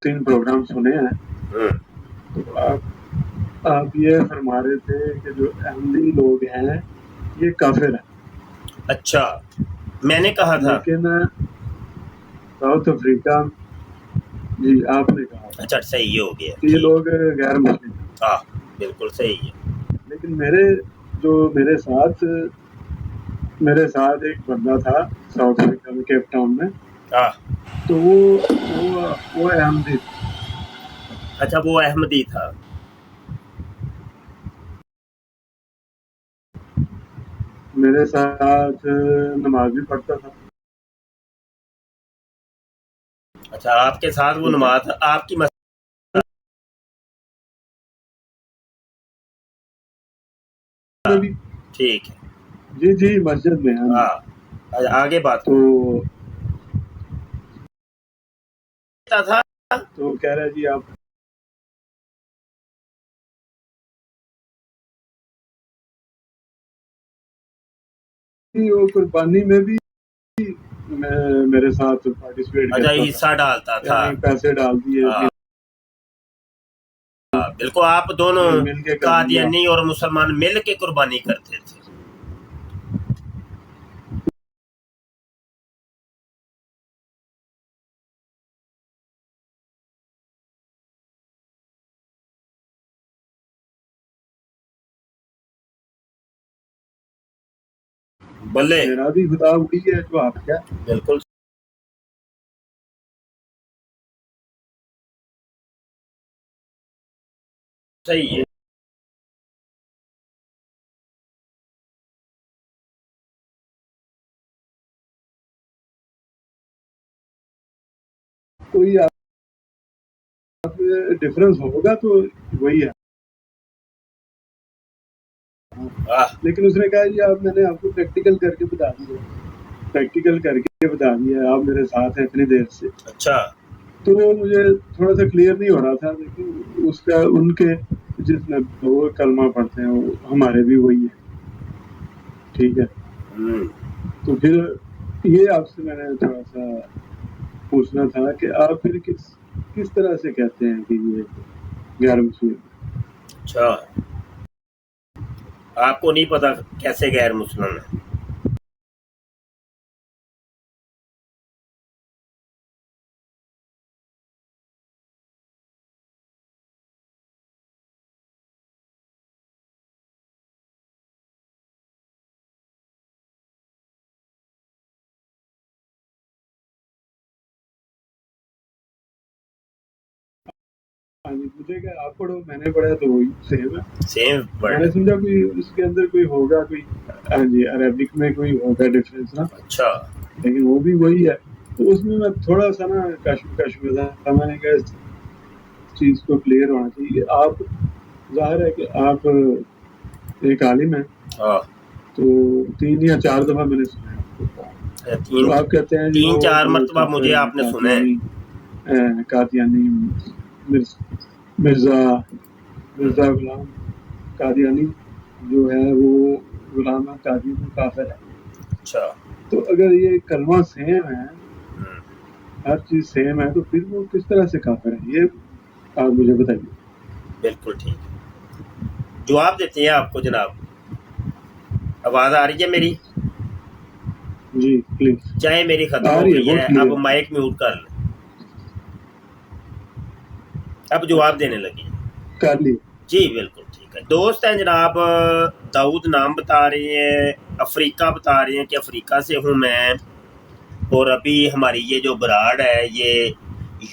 3 programme سنے ہیں. تو آپ یہ فرما رہے تھے کہ جو احمدی لوگ ہیں یہ کافر ہیں. اچھا میں نے کہا تھا. لیکن ساؤتھ افریقہ جی آپ نے کہا. اچھا صحیح یہ ہو گیا کہ یہ لوگ غیر مسلم ہیں. ہاں بالکل صحیح ہے. لیکن میرے ساتھ ایک بندہ تھا ساؤتھ افریقہ میں کیپ ٹاؤن میں. تو وہ احمدی تھا. اچھا وہ احمدی تھا. میرے ساتھ نماز بھی پڑھتا تھا. اچھا آپ کے ساتھ وہ نماز آپ کی ٹھیک ہے. جی مسجد میں. ہاں آگے بات تو تھا. تو کہہ رہا جی آپ وہ قربانی میں بھی میرے ساتھ پارٹیسپیٹ کرتا تھا. حصہ ڈالتا تھا. پیسے ڈال دیے. بالکل آپ دونوں مل کے قادیانی اور مسلمان مل کے قربانی کرتے تھے. بلے میرا بھی خدا وہی ہے جو آپ کا. بالکل صحیح ہے. کوئی آپ ڈفرنس ہوگا تو وہی ہے. لیکن اس نے کہا جی میں نے آپ کو پریکٹیکل کر کے بتا دیا. آپ میرے ساتھ ہیں اتنی دیر سے. اچھا تو وہ مجھے تھوڑا سا کلیئر نہیں ہو رہا تھا. لیکن اس کا ان کے جس میں وہ کلمہ پڑھتے ہیں وہ ہمارے بھی وہی ہے. ٹھیک ہے. تو پھر یہ آپ سے میں نے تھوڑا سا پوچھنا تھا کہ آپ پھر کس طرح سے کہتے ہیں کہ یہ غیر مسلم. اچھا آپ کو نہیں پتا کیسے غیر مسلم ہے. مجھے کہ آپ پڑھو میں نے پڑھا تو وہی سیم ہے. میں نے ورڈ. سمجھا کوئی اس کے اندر کوئی ہوگا کوئی جی عربک میں کوئی ہوگا ڈفرینس نا. اچھا لیکن وہ بھی وہی ہے. تو اس میں تھوڑا سا نا کشمکش میں تھا. میں نے کہا اس چیز کو کلیئر ہونا چاہیے. آپ ظاہر ہے کہ آپ ایک عالم ہیں. تو 3 یا 4 دفعہ میں نے سنا ہے. تو آپ کہتے ہیں 3-4 مرتبہ مجھے آپ نے سنا ہے. قادیانی مرزا غلام قادیانی جو ہے وہ غلام قادی میں کافر ہے. اچھا تو اگر یہ کلمہ سیم ہے ہر چیز سیم ہے تو پھر وہ کس طرح سے کافر ہے یہ آپ مجھے بتائیے. بالکل ٹھیک ہے. جواب دیتے ہیں آپ کو جناب. آواز آ رہی ہے میری؟ جی پلیز. چاہے میری ختم ہو گئی ہے اب مائک میوٹ کر لیں. اب جواب دینے لگے کر لی. جی بالکل ٹھیک ہے. دوست ہیں جناب داؤد نام بتا رہے ہیں افریقہ بتا رہے ہیں کہ افریقہ سے ہوں میں. اور ابھی ہماری یہ جو براڈ ہے یہ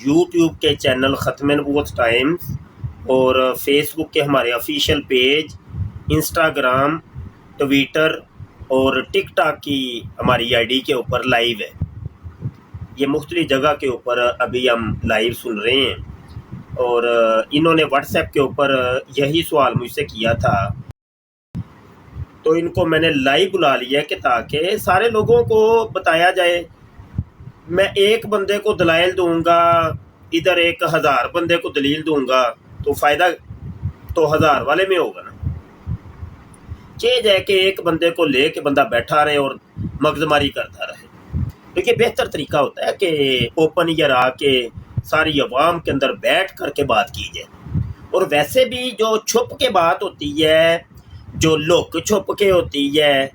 یوٹیوب کے چینل ختم نبوت ٹائمز اور فیس بک کے ہمارے آفیشیل پیج انسٹاگرام ٹویٹر اور ٹک ٹاک کی ہماری آئی ڈی کے اوپر لائیو ہے. یہ مختلف جگہ کے اوپر ابھی ہم لائیو سن رہے ہیں. اور انہوں نے واٹس ایپ کے اوپر یہی سوال مجھ سے کیا تھا تو ان کو میں نے لائیو بلا لیا کہ تاکہ سارے لوگوں کو بتایا جائے. میں ایک بندے کو دلائل دوں گا ادھر 1000 بندے کو دلیل دوں گا تو فائدہ تو 1000 والے میں ہوگا نا. جائے کہ ایک بندے کو لے کے بندہ بیٹھا رہے اور مغز ماری کرتا رہے. دیکھیے بہتر طریقہ ہوتا ہے کہ اوپن ایئر آ کے सारी अवाम के अंदर बैठ करके बात की जाए। और वैसे भी जो छुप के बात होती है, जो लुक छुप के होती है,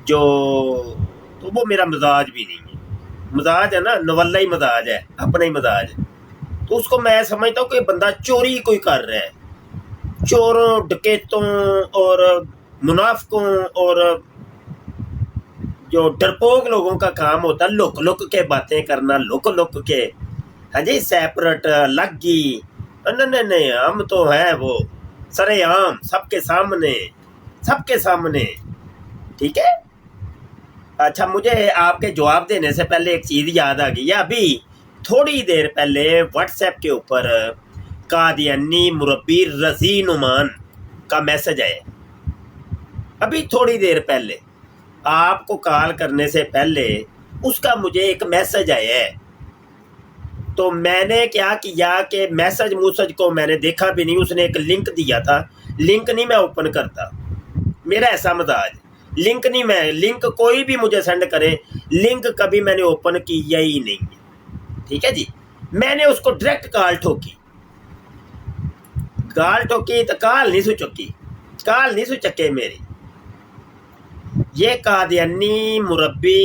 जो तो वो मेरा मजाज भी नहीं है। मजाज है ना, नवल्ला ही मजाज है, अपना ही मजाज है। तो उसको मैं समझता हूँ कि बंदा चोरी कोई कर रहा है, चोरों डकैतों और मुनाफिकों और जो डरपोक लोगों का काम होता है लुक लुक के बातें करना, लुक लुक के, हाँ जी, सेपरेट लगी। नहीं नहीं, हम तो है वो सरेआम सबके सामने, सबके सामने, ठीक है। अच्छा, मुझे आपके जवाब देने से पहले एक चीज़ याद आ गई है। अभी थोड़ी देर पहले व्हाट्सएप के ऊपर कादियानी मुरब्बी रज़ी नुमान का मैसेज आया। अभी थोड़ी देर पहले, आपको कॉल करने से पहले उसका मुझे एक मैसेज आया है। तो मैंने क्या किया कि मैसेज मूसेज को मैंने देखा भी नहीं। उसने एक लिंक दिया था, लिंक नहीं मैं ओपन करता, मेरा ऐसा मजाज। लिंक नहीं, मैं लिंक कोई भी मुझे सेंड करे, लिंक कभी मैंने ओपन किया ही नहीं है, ठीक है जी। मैंने उसको डायरेक्ट कॉल ठोकी तो कॉल नहीं सु चुकी, कॉल नहीं सु चके मेरी। ये कादियानी मुरब्बी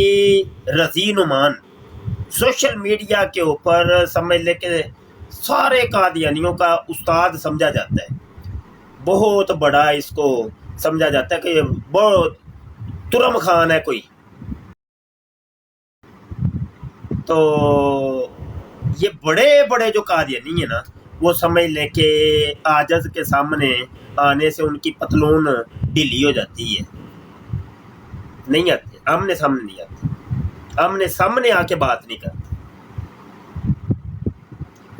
रज़ी नुमान सोशल मीडिया के ऊपर समझ ले के सारे कादियानियों का उस्ताद समझा जाता है, बहुत बड़ा इसको समझा जाता है कि बहुत तुरम खान है कोई। तो ये बड़े बड़े जो कादियानी है ना, वो समझ ले के आजज के सामने आने से उनकी पतलून ढीली हो जाती है, नहीं आते, आमने सामने नहीं आते, आमने सामने आके बात नहीं करते।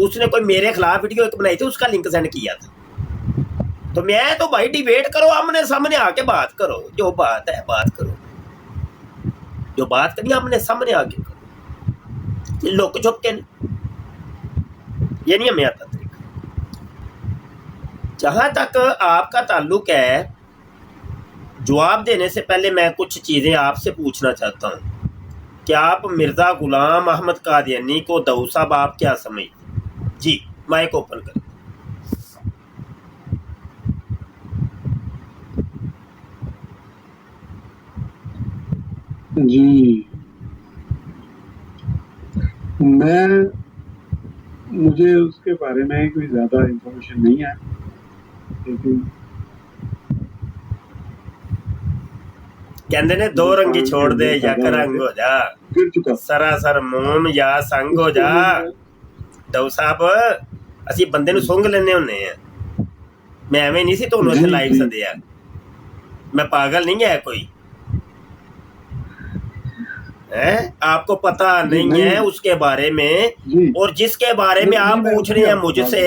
उसने कोई मेरे खिलाफ वीडियो एक बनाई थी, उसका लिंक सेंड किया था। तो मैं तो भाई डिबेट करो, आमने सामने आके बात करो, जो बात है बात करो, जो बात करनी आमने सामने आके करो, लुक छुप के ये नहीं हमें आता तरीका। जहां तक आपका ताल्लुक है, जवाब देने से पहले मैं कुछ चीज़ें आपसे पूछना चाहता हूँ। क्या आप मिर्ज़ा गुलाम अहमद कादियानी को दाऊद साहब आप क्या समझते? जी, माइक ओपन करें। जी, मुझे उसके बारे में कोई ज़्यादा इंफॉर्मेशन नहीं है, लेकिन कहते ने दो रंगी छोड़ दे या रंग हो जा, गिर चुका सरासर मोम या संग हो जा। दाऊद साहब, ਅਸੀਂ ਬੰਦੇ ਨੂੰ ਸੁੰਘ ਲੈਣੇ ਹੁੰਨੇ ਆ। मैं ਐਵੇਂ नहीं सी ਤੁਹਾਨੂੰ ਇੱਥੇ ਲਾਈਵ ਸੱਦਿਆ, मैं पागल नहीं है कोई है। आपको पता नहीं है उसके बारे में, और जिसके बारे में आप पूछ रहे हैं मुझसे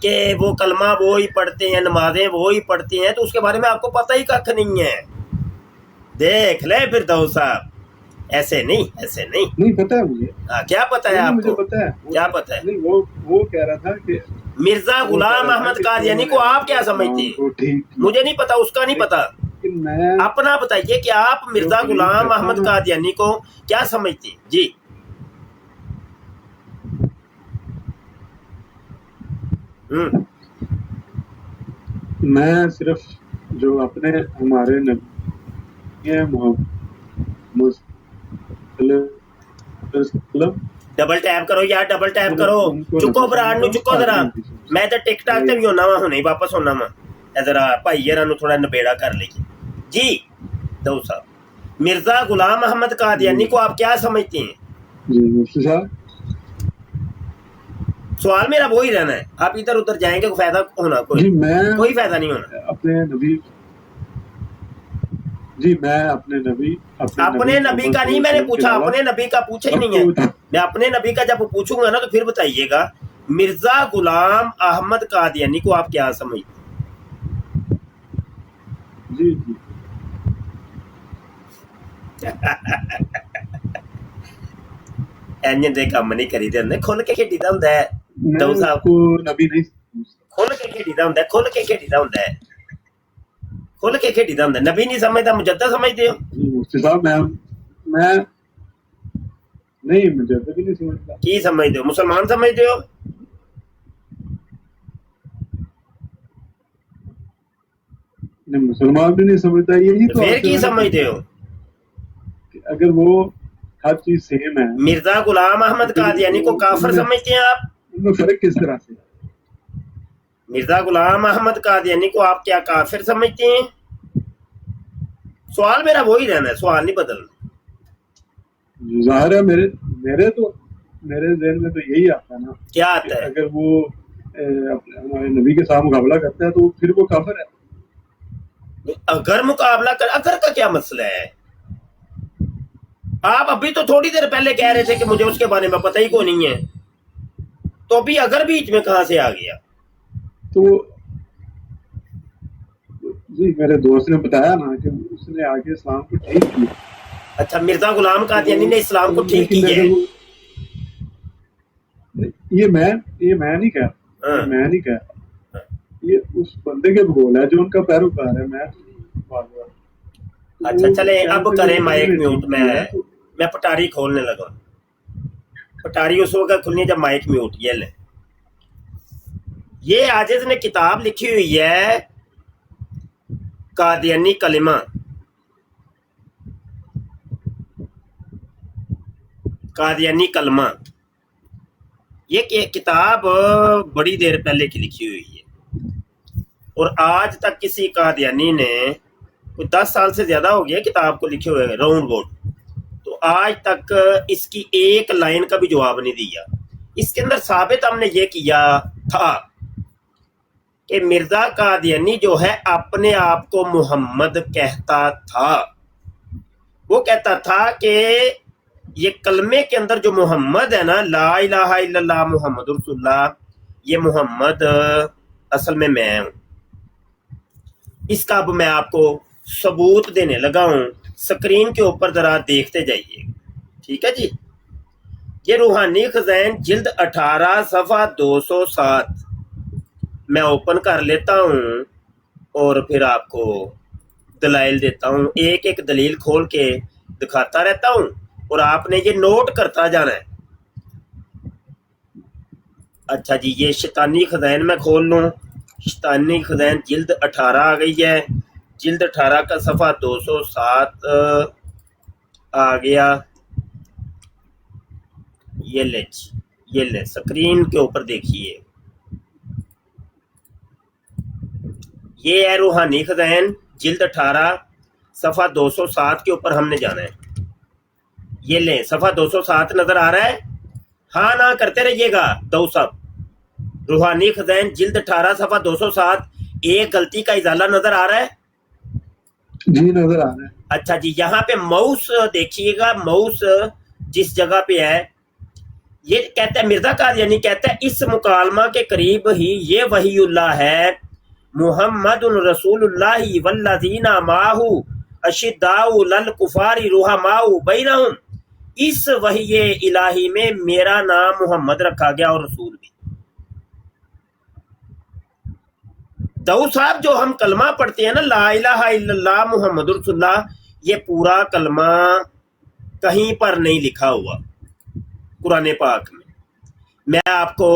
कि वो कलमा वो ही पढ़ते हैं, नमाजें वो ही पढ़ते हैं, तो उसके बारे में आपको पता ही कख नहीं है। देख ले फिर दाऊद साहब, ऐसे नहीं, ऐसे नहीं। नहीं पता है मुझे। हाँ, क्या पता है आपको? मुझे पता है। क्या पता है? नहीं, वो कह रहा था कि मिर्जा गुलाम अहमद कादियानी को आप क्या समझते हैं? मुझे नहीं पता, उसका नहीं पता, अपना बताइए कि आप मिर्जा गुलाम अहमद कादियानी को क्या समझते हैं? जी, मैं सिर्फ जो अपने हमारे नबी मोहम्मद, डबल टैप करो यार, डबल टैप करो। चुको ब्रांड नु चुको जरा, मैं तो टिकटॉक ते भी होना वा, हुणे वापस होना वा। जरा भाई यार नु थोड़ा नबेड़ा कर लीजिए। जी दाऊद साहब, मिर्जा गुलाम अहमद कादियानी को आप क्या समझते हैं? जी मुफ्ती साहब, सवाल मेरा वो ही रहना है, आप इधर उधर जाएंगे कोई फायदा होना? कोई फायदा नहीं होना। अपने नबी, जी मैं अपने नबी का नहीं मैंने पूछा, अपने नबी का पूछा ही नहीं है। मैं अपने नबी का जब पूछूंगा ना तो फिर बताइएगा। मिर्जा गुलाम अहमद कादियानी को आप क्या समझते? जी जी ਇੰਜ ਦੇ ਕੰਮ ਨਹੀਂ ਕਰੀਦੇ ਹੁੰਦੇ, ਖੁੱਲ ਕੇ ਖੇਡੀਦਾ ਹੁੰਦਾ ਹੈ दाऊद साहब। को नबी नहीं, ਖੁੱਲ ਕੇ ਖੇਡੀਦਾ ਹੁੰਦਾ, ਖੁੱਲ ਕੇ ਖੇਡੀਦਾ ਹੁੰਦਾ, ਖੁੱਲ ਕੇ ਖੇਡੀਦਾ ਹੁੰਦਾ। ਨਬੀ ਨਹੀਂ ਸਮਝਦਾ, ਮੁਜੱਦਦ ਸਮਝਦੇ ਹੋ? मुफ्ती साहब, मैं نہیں مجھے تو بھی نہیں سمجھتا. کی سمجھتے ہو؟ مسلمان سمجھتے ہو؟ نہیں مسلمان بھی نہیں سمجھتا. یہی تو پھر آپ سے کی میں نے سمجھتے ہو؟ کہ اگر وہ ہر چیز سیم ہے مرزا غلام احمد پھر قادیانی کو کافر سمجھتے ہیں آپ؟ ان میں فرق کس طرح سے؟ مرزا غلام احمد قادیانی کو آپ کیا کافر سمجھتے ہیں؟ سوال میرا وہی رہنا ہے، سوال نہیں بدلنا. ظاہر ہے میرے ذہن میں تو یہی آتا ہے نا کیا کہ آتا ہے؟ اگر وہ ہمارے نبی کے ساتھ مقابلہ کرتا ہے تو پھر وہ کافر ہے. اگر مقابلہ کر، اگر کا کیا مسئلہ ہے؟ آپ ابھی تو تھوڑی دیر پہلے کہہ رہے تھے کہ مجھے اس کے بارے میں پتہ ہی کو نہیں ہے، تو ابھی اگر بیچ میں کہاں سے آ گیا؟ تو جی میرے دوست نے بتایا نا کہ اس نے آگے اسلام کو ٹھیک کیا. اچھا، مرزا غلام قادیانی نے اسلام کو ٹھیک لیکن کیا اگر ہے؟ وہ یہ میں نہیں کہہ رہا، یہ میں نہیں کہہ رہا، یہ اس بندے کے بول ہے جو ان کا پیروکار ہے. میں تو نہیں بات کر رہا. اچھا چلے اب کریں انہوں مائک نے میوٹ. ٹھیک کیا ہے تو میں پٹاری کھولنے لگا. پٹاری اس وقت کھلنی ہے جب مائک میوٹ. یہ لیں، یہ عاجز نے کتاب لکھی ہوئی ہے قادیانی کلمہ. قادیانی کلمہ یہ کتاب بڑی دیر پہلے کی لکھی ہوئی ہے، اور آج تک کسی قادیانی نے، کوئی 10 سال سے زیادہ ہو گیا کتاب کو لکھے ہوئے راؤنڈ بورڈ، تو آج تک اس کی ایک لائن کا بھی جواب نہیں دیا. اس کے اندر ثابت ہم نے یہ کیا تھا کہ مرزا قادیانی جو ہے اپنے آپ کو محمد کہتا تھا. وہ کہتا تھا کہ یہ کلمے کے اندر جو محمد ہے نا، لا الہ الا اللہ محمد رسول اللہ، یہ محمد اصل میں ہوں. اس کا اب میں آپ کو ثبوت دینے لگا ہوں. سکرین کے اوپر ذرا دیکھتے جائیے، ٹھیک ہے جی. یہ روحانی خزائن جلد 18 صفحہ 207 میں اوپن کر لیتا ہوں اور پھر آپ کو دلائل دیتا ہوں. ایک ایک دلیل کھول کے دکھاتا رہتا ہوں اور آپ نے یہ نوٹ کرتا جانا ہے. اچھا جی، یہ شیطانی خزائن میں کھول لوں. شیطانی خزائن جلد 18 آ گئی ہے. جلد 18 کا صفحہ 207 آ گیا. یہ لے سکرین کے اوپر دیکھیے. یہ ہے روحانی خزائن جلد 18 صفحہ 207 کے اوپر ہم نے جانا ہے. یہ لیں، صفحہ 207 نظر آ رہا ہے؟ ہاں نہ کرتے رہیے گا دو سب. روحانی خزائن جلد 18 صفحہ 207. ایک غلطی کا ازالہ نظر آ رہا ہے؟ جی نظر آ رہا ہے. اچھا جی، یہاں پہ ماؤس دیکھیے گا. ماؤس جس جگہ پہ ہے، یہ کہتا ہے مرزا قادیانی کہتا ہے اس مکالمہ کے قریب ہی یہ وحی اللہ ہے، محمد رسول اللہ والذین معہ اشداء للکفار رحماء بینہم. اس وحی الہی میں میرا نام محمد رکھا گیا اور رسول بھی. داؤد صاحب جو ہم کلمہ پڑھتے ہیں نا، لا الہ الا اللہ محمد رسول اللہ، یہ پورا کلمہ کہیں پر نہیں لکھا ہوا قرآن پاک میں. میں آپ کو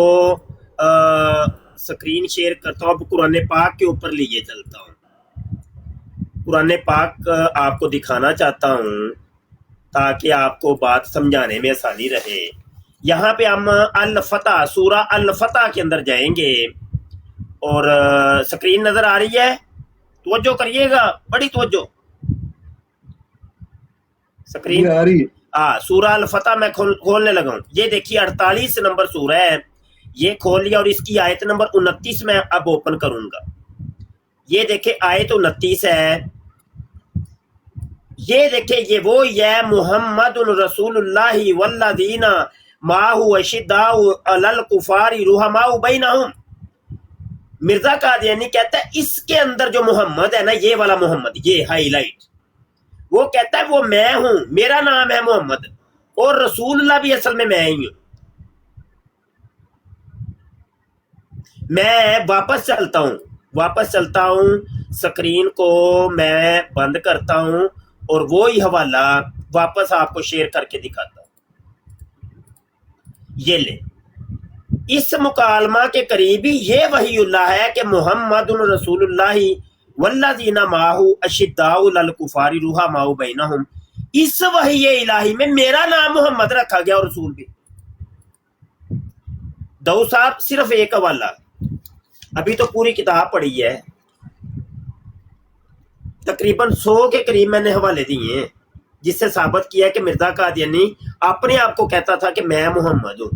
سکرین شیئر کرتا ہوں. اب قرآن پاک کے اوپر لیے چلتا ہوں. قرآن پاک آپ کو دکھانا چاہتا ہوں تاکہ آپ کو بات سمجھانے میں آسانی رہے. یہاں پہ ہم الفتح، سورہ الفتح کے اندر جائیں گے اور سکرین نظر آ رہی ہے؟ توجہ کریے گا، بڑی توجہ. سکرین آ رہی ہے. سورہ الفتح میں کھولنے لگا ہوں. یہ دیکھیے 48 نمبر سورہ ہے. یہ کھول لیا اور اس کی آیت نمبر 29 میں اب اوپن کروں گا. یہ دیکھیں آیت 29 ہے. یہ دیکھیں یہ وہ ہے، محمد رسول اللہ والذین معہ اشداء علی الکفار رحماء بینہم. مرزا قادیانی کہتا ہے اس کے اندر جو محمد ہے نا، یہ والا محمد، یہ ہائی لائٹ، وہ کہتا ہے وہ میں ہوں، میرا نام ہے محمد، اور رسول اللہ بھی اصل میں ہی ہوں. میں واپس چلتا ہوں. سکرین کو میں بند کرتا ہوں اور وہی حوالہ واپس آپ کو شیئر کر کے دکھاتا ہوں. یہ لے اس مکالمہ کے قریب ہی یہ وحی اللہ ہے کہ محمد رسول اللہ والذین معہ اشداء علی الکفار رحماء بینہم، اس وحی الہی میں میرا نام محمد رکھا گیا اور رسول بھی۔ داؤد صاحب صرف ایک حوالہ، ابھی تو پوری کتاب پڑھی ہے، تقریباً 100 کے قریب میں نے حوالے دیے ہیں جس سے ثابت کیا کہ مرزا قادیانی اپنے آپ کو کہتا تھا کہ میں محمد ہوں،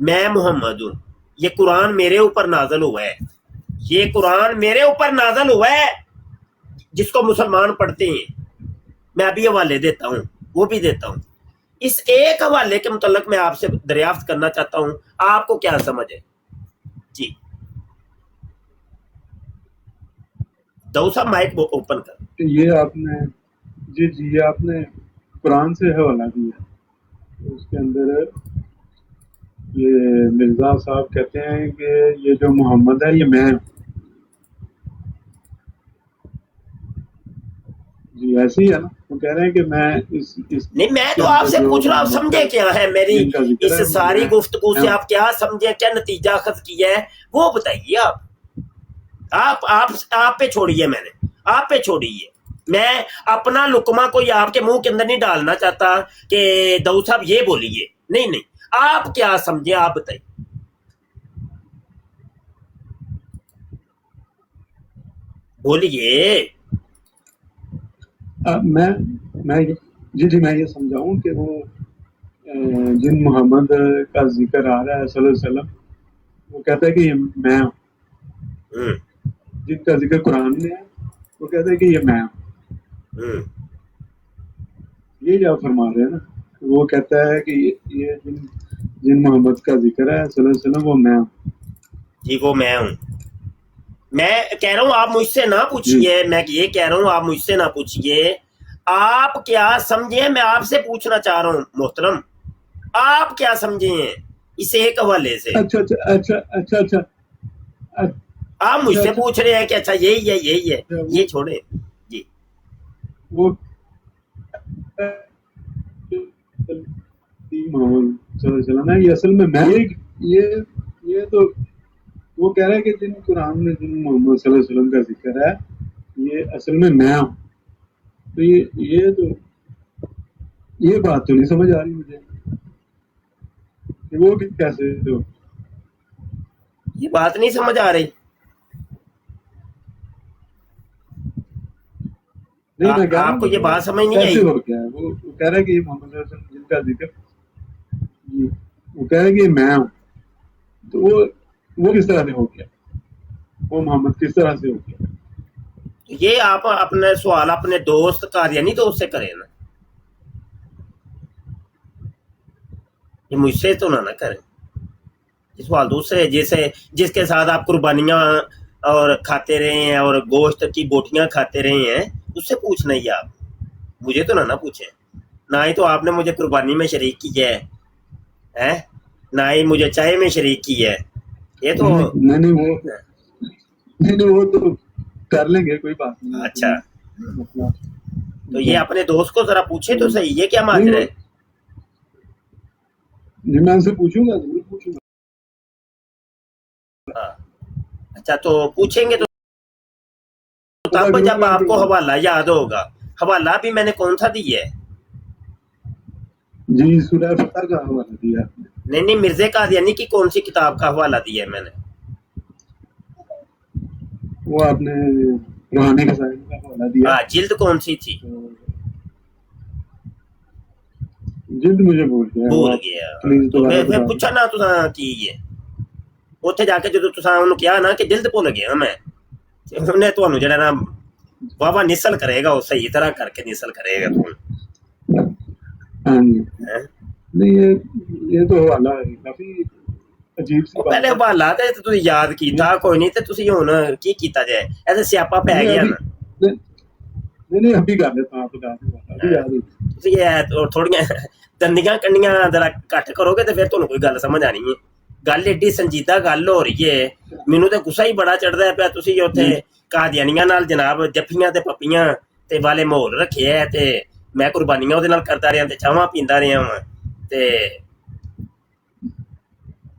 میں محمد ہوں، یہ قرآن میرے اوپر نازل ہوا ہے، یہ قرآن میرے اوپر نازل ہوا ہے جس کو مسلمان پڑھتے ہیں۔ میں ابھی حوالے دیتا ہوں، وہ بھی دیتا ہوں۔ اس ایک حوالے کے متعلق میں آپ سے دریافت کرنا چاہتا ہوں، آپ کو کیا سمجھ ہے؟ جی داؤد صاحب مائک اوپن کر۔ یہ آپ نے جی یہ آپ نے قرآن سے حوالہ دیا، اس کے اندر یہ مرزا صاحب کہتے ہیں کہ یہ جو محمد ہے یہ میں ہوں۔ جی ایسے ہی ہے نا، وہ کہہ رہے ہیں کہ میں اس نہیں، میں تو آپ سے پوچھ رہا ہوں سمجھے کیا ہے میری اس ساری گفتگو سے، آپ کیا سمجھے، کیا نتیجہ اخذ کیا ہے وہ بتائیے۔ آپ پہ چھوڑیے، میں نے آپ پہ چھوڑیے، میں اپنا لقمہ کوئی آپ کے منہ کے اندر نہیں ڈالنا چاہتا کہ داؤد صاحب یہ بولیے، نہیں، آپ کیا سمجھے آپ بتائیے۔ بولیے۔ میں جی میں یہ سمجھاؤں کہ وہ جن محمد کا ذکر آ رہا ہے صلی اللہ علیہ وسلم، وہ کہتا ہے کہ یہ میں ہوں، جن کا ذکر قرآن میں ہے وہ کہتا ہے کہ یہ میں ہوں۔ یہ جو آپ فرما رہے ہیں نا، وہ کہتا ہے کہ یہ جن محمد کا ذکر ہے صلی اللہ علیہ وسلم وہ میں ہوں۔ جی وہ میں ہوں، میں کہہ رہا ہوں آپ مجھ سے نہ پوچھئے، میں یہ کہہ رہا ہوں آپ مجھ سے نہ پوچھئے، آپ کیا سمجھیں، میں آپ سے پوچھنا چاہ رہا ہوں محترم، آپ کیا سمجھیں اس ایک حوالے سے؟ اچھا آپ مجھ سے پوچھ رہے ہیں کہ اچھا یہی ہے، یہ چھوڑیں جی۔ وہ محمد صلی اللہ علیہ وسلم ہے، یہ اصل میں یہ تو وہ کہہ رہا ہے کہ جن قرآن میں جن محمد صلی اللہ علیہ وسلم کا ذکر ہے یہ اصل میں ہوں، تو یہ بات تو نہیں سمجھ آ رہی مجھے کہ وہ کیسے تو یہ بات نہیں سمجھ آ رہی، آپ کو یہ بات سمجھ نہیں آئی؟ وہ کہہ رہا ہے کہ یہ محمد صلی اللہ علیہ وسلم جن کا ذکر وہ کہہ رہا ہے کہ یہ میں ہوں، تو وہ کس طرح سے ہو گیا، وہ محمد کس طرح سے ہو گیا؟ یہ آپ اپنے سوال اپنے دوست قادیانی دوست سے کریں نا، یہ مجھ سے تو نہ کریں، یہ سوال دوسرے جس کے ساتھ آپ قربانیاں اور کھاتے رہے ہیں اور گوشت کی بوٹیاں کھاتے رہے ہیں، اس سے پوچھنا ہی آپ، مجھے تو نہ پوچھیں، نہ ہی تو آپ نے مجھے قربانی میں شریک کی ہے، نہ ہی مجھے چائے میں شریک کی ہے، یہ تو نہیں وہ تو کر لیں گے، کوئی بات نہیں۔ اچھا تو یہ اپنے دوست کو ذرا پوچھے تو صحیح، یہ کیا ماجرا ہے؟ جی میں ان سے پوچھوں گا، ضرور پوچھوں گا۔ اچھا تو پوچھیں گے تو تب جب آپ کو حوالہ یاد ہوگا، حوالہ بھی میں نے کون سا دیا ہے؟ جی سورہ فتح کا حوالہ دیا۔ نہیں مرزا قادیانی کی کون سی کتاب کا حوالہ دیا ہے میں نے؟ وہ آپ نے روحانی قصائد کا حوالہ دیا۔ ہاں جلد کون سی تھی؟ جلد مجھے بھول گیا، تو میں پوچھا نا تو کی یہ اتنے جا کے جدو تساں انہوں کیا نا کہ جلد بھول گیا میں، انہیں تمہیں جڑا نا بابا نسل کرے گا، وہ صحیح طرح کر کے نسل کرے گا نہیں یہ تو حوالہ ہے کافی عجیب سی بات۔ پہلے حوالہ تے تسی یاد کیتا کوئی نہیں تے تسی ہن کی کیتا جائے، ایسے سیاپا پی گیا نا۔ نہیں ابھی کر لیتا ہوں، ابھی یاد ہے۔ تسی یہ تھوڑیاں دندیاں کنڈیاں ذرا کٹ کرو گے تے پھر تانوں کوئی گل سمجھ آنی ہے۔ گل ایڈی سنجیدہ گل ہو رہی ہے، مینوں تے غصہ ہی بڑا چڑھدا ہے پیا، تسی اوتھے قادیانیاں نال جناب جفیاں تے پپیاں تے والے ماحول رکھے ہے تے میں قربانیاں اودے نال کردا رہیا تے چاواں پیندا رہیا ہاں تے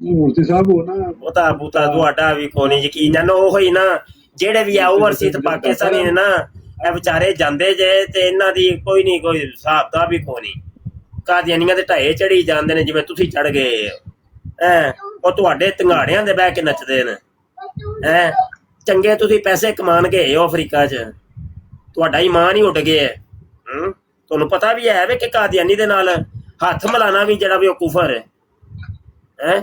ਮੁਫਤੀ ਸਾਹਿਬ ਉਹ ਨਾ ਉਹਦਾ ਬੂਤਾ ਤੁਹਾਡਾ ਵੀ ਕੋਈ ਨਹੀਂ ਯਕੀਨ ਹੈ ਨਾ, ਉਹ ਹੀ ਨਾ ਜਿਹੜੇ ਵੀ ਆ ਓਵਰਸੀਜ਼ ਪਾਕਿਸਤਾਨੀ ਨੇ ਨਾ, ਇਹ ਵਿਚਾਰੇ ਜਾਂਦੇ ਜੇ ਤੇ ਇਹਨਾਂ ਦੀ ਕੋਈ ਨਹੀਂ ਕੋਈ ਹਿਸਾਬ ਦਾ ਵੀ ਕੋਈ ਨਹੀਂ, ਕਾਦੀਆਨੀਆਂ ਦੇ ਢਾਏ ਚੜੀ ਜਾਂਦੇ ਨੇ ਜਿਵੇਂ ਤੁਸੀਂ ਚੜ ਗਏ ਐ, ਉਹ ਤੁਹਾਡੇ ਧੰਗਾੜਿਆਂ ਦੇ ਬਹਿ ਕੇ ਨੱਚਦੇ ਨੇ ਐ। ਚੰਗੇ ਤੁਸੀਂ ਪੈਸੇ ਕਮਾਣ ਗਏ ਹੋ ਅਫਰੀਕਾ 'ਚ, ਤੁਹਾਡਾ ਈਮਾਨ ਹੀ ਉੱਡ ਗਿਆ ਹੈ। ਤੁਹਾਨੂੰ ਪਤਾ ਵੀ ਹੈ ਵੇ ਕਿ ਕਾਦੀਆਨੀ ਦੇ ਨਾਲ ਹੱਥ ਮਿਲਾਣਾ ਵੀ ਜਿਹੜਾ ਵੀ ਉਹ ਕੁਫਰ ਹੈ ਹੈ,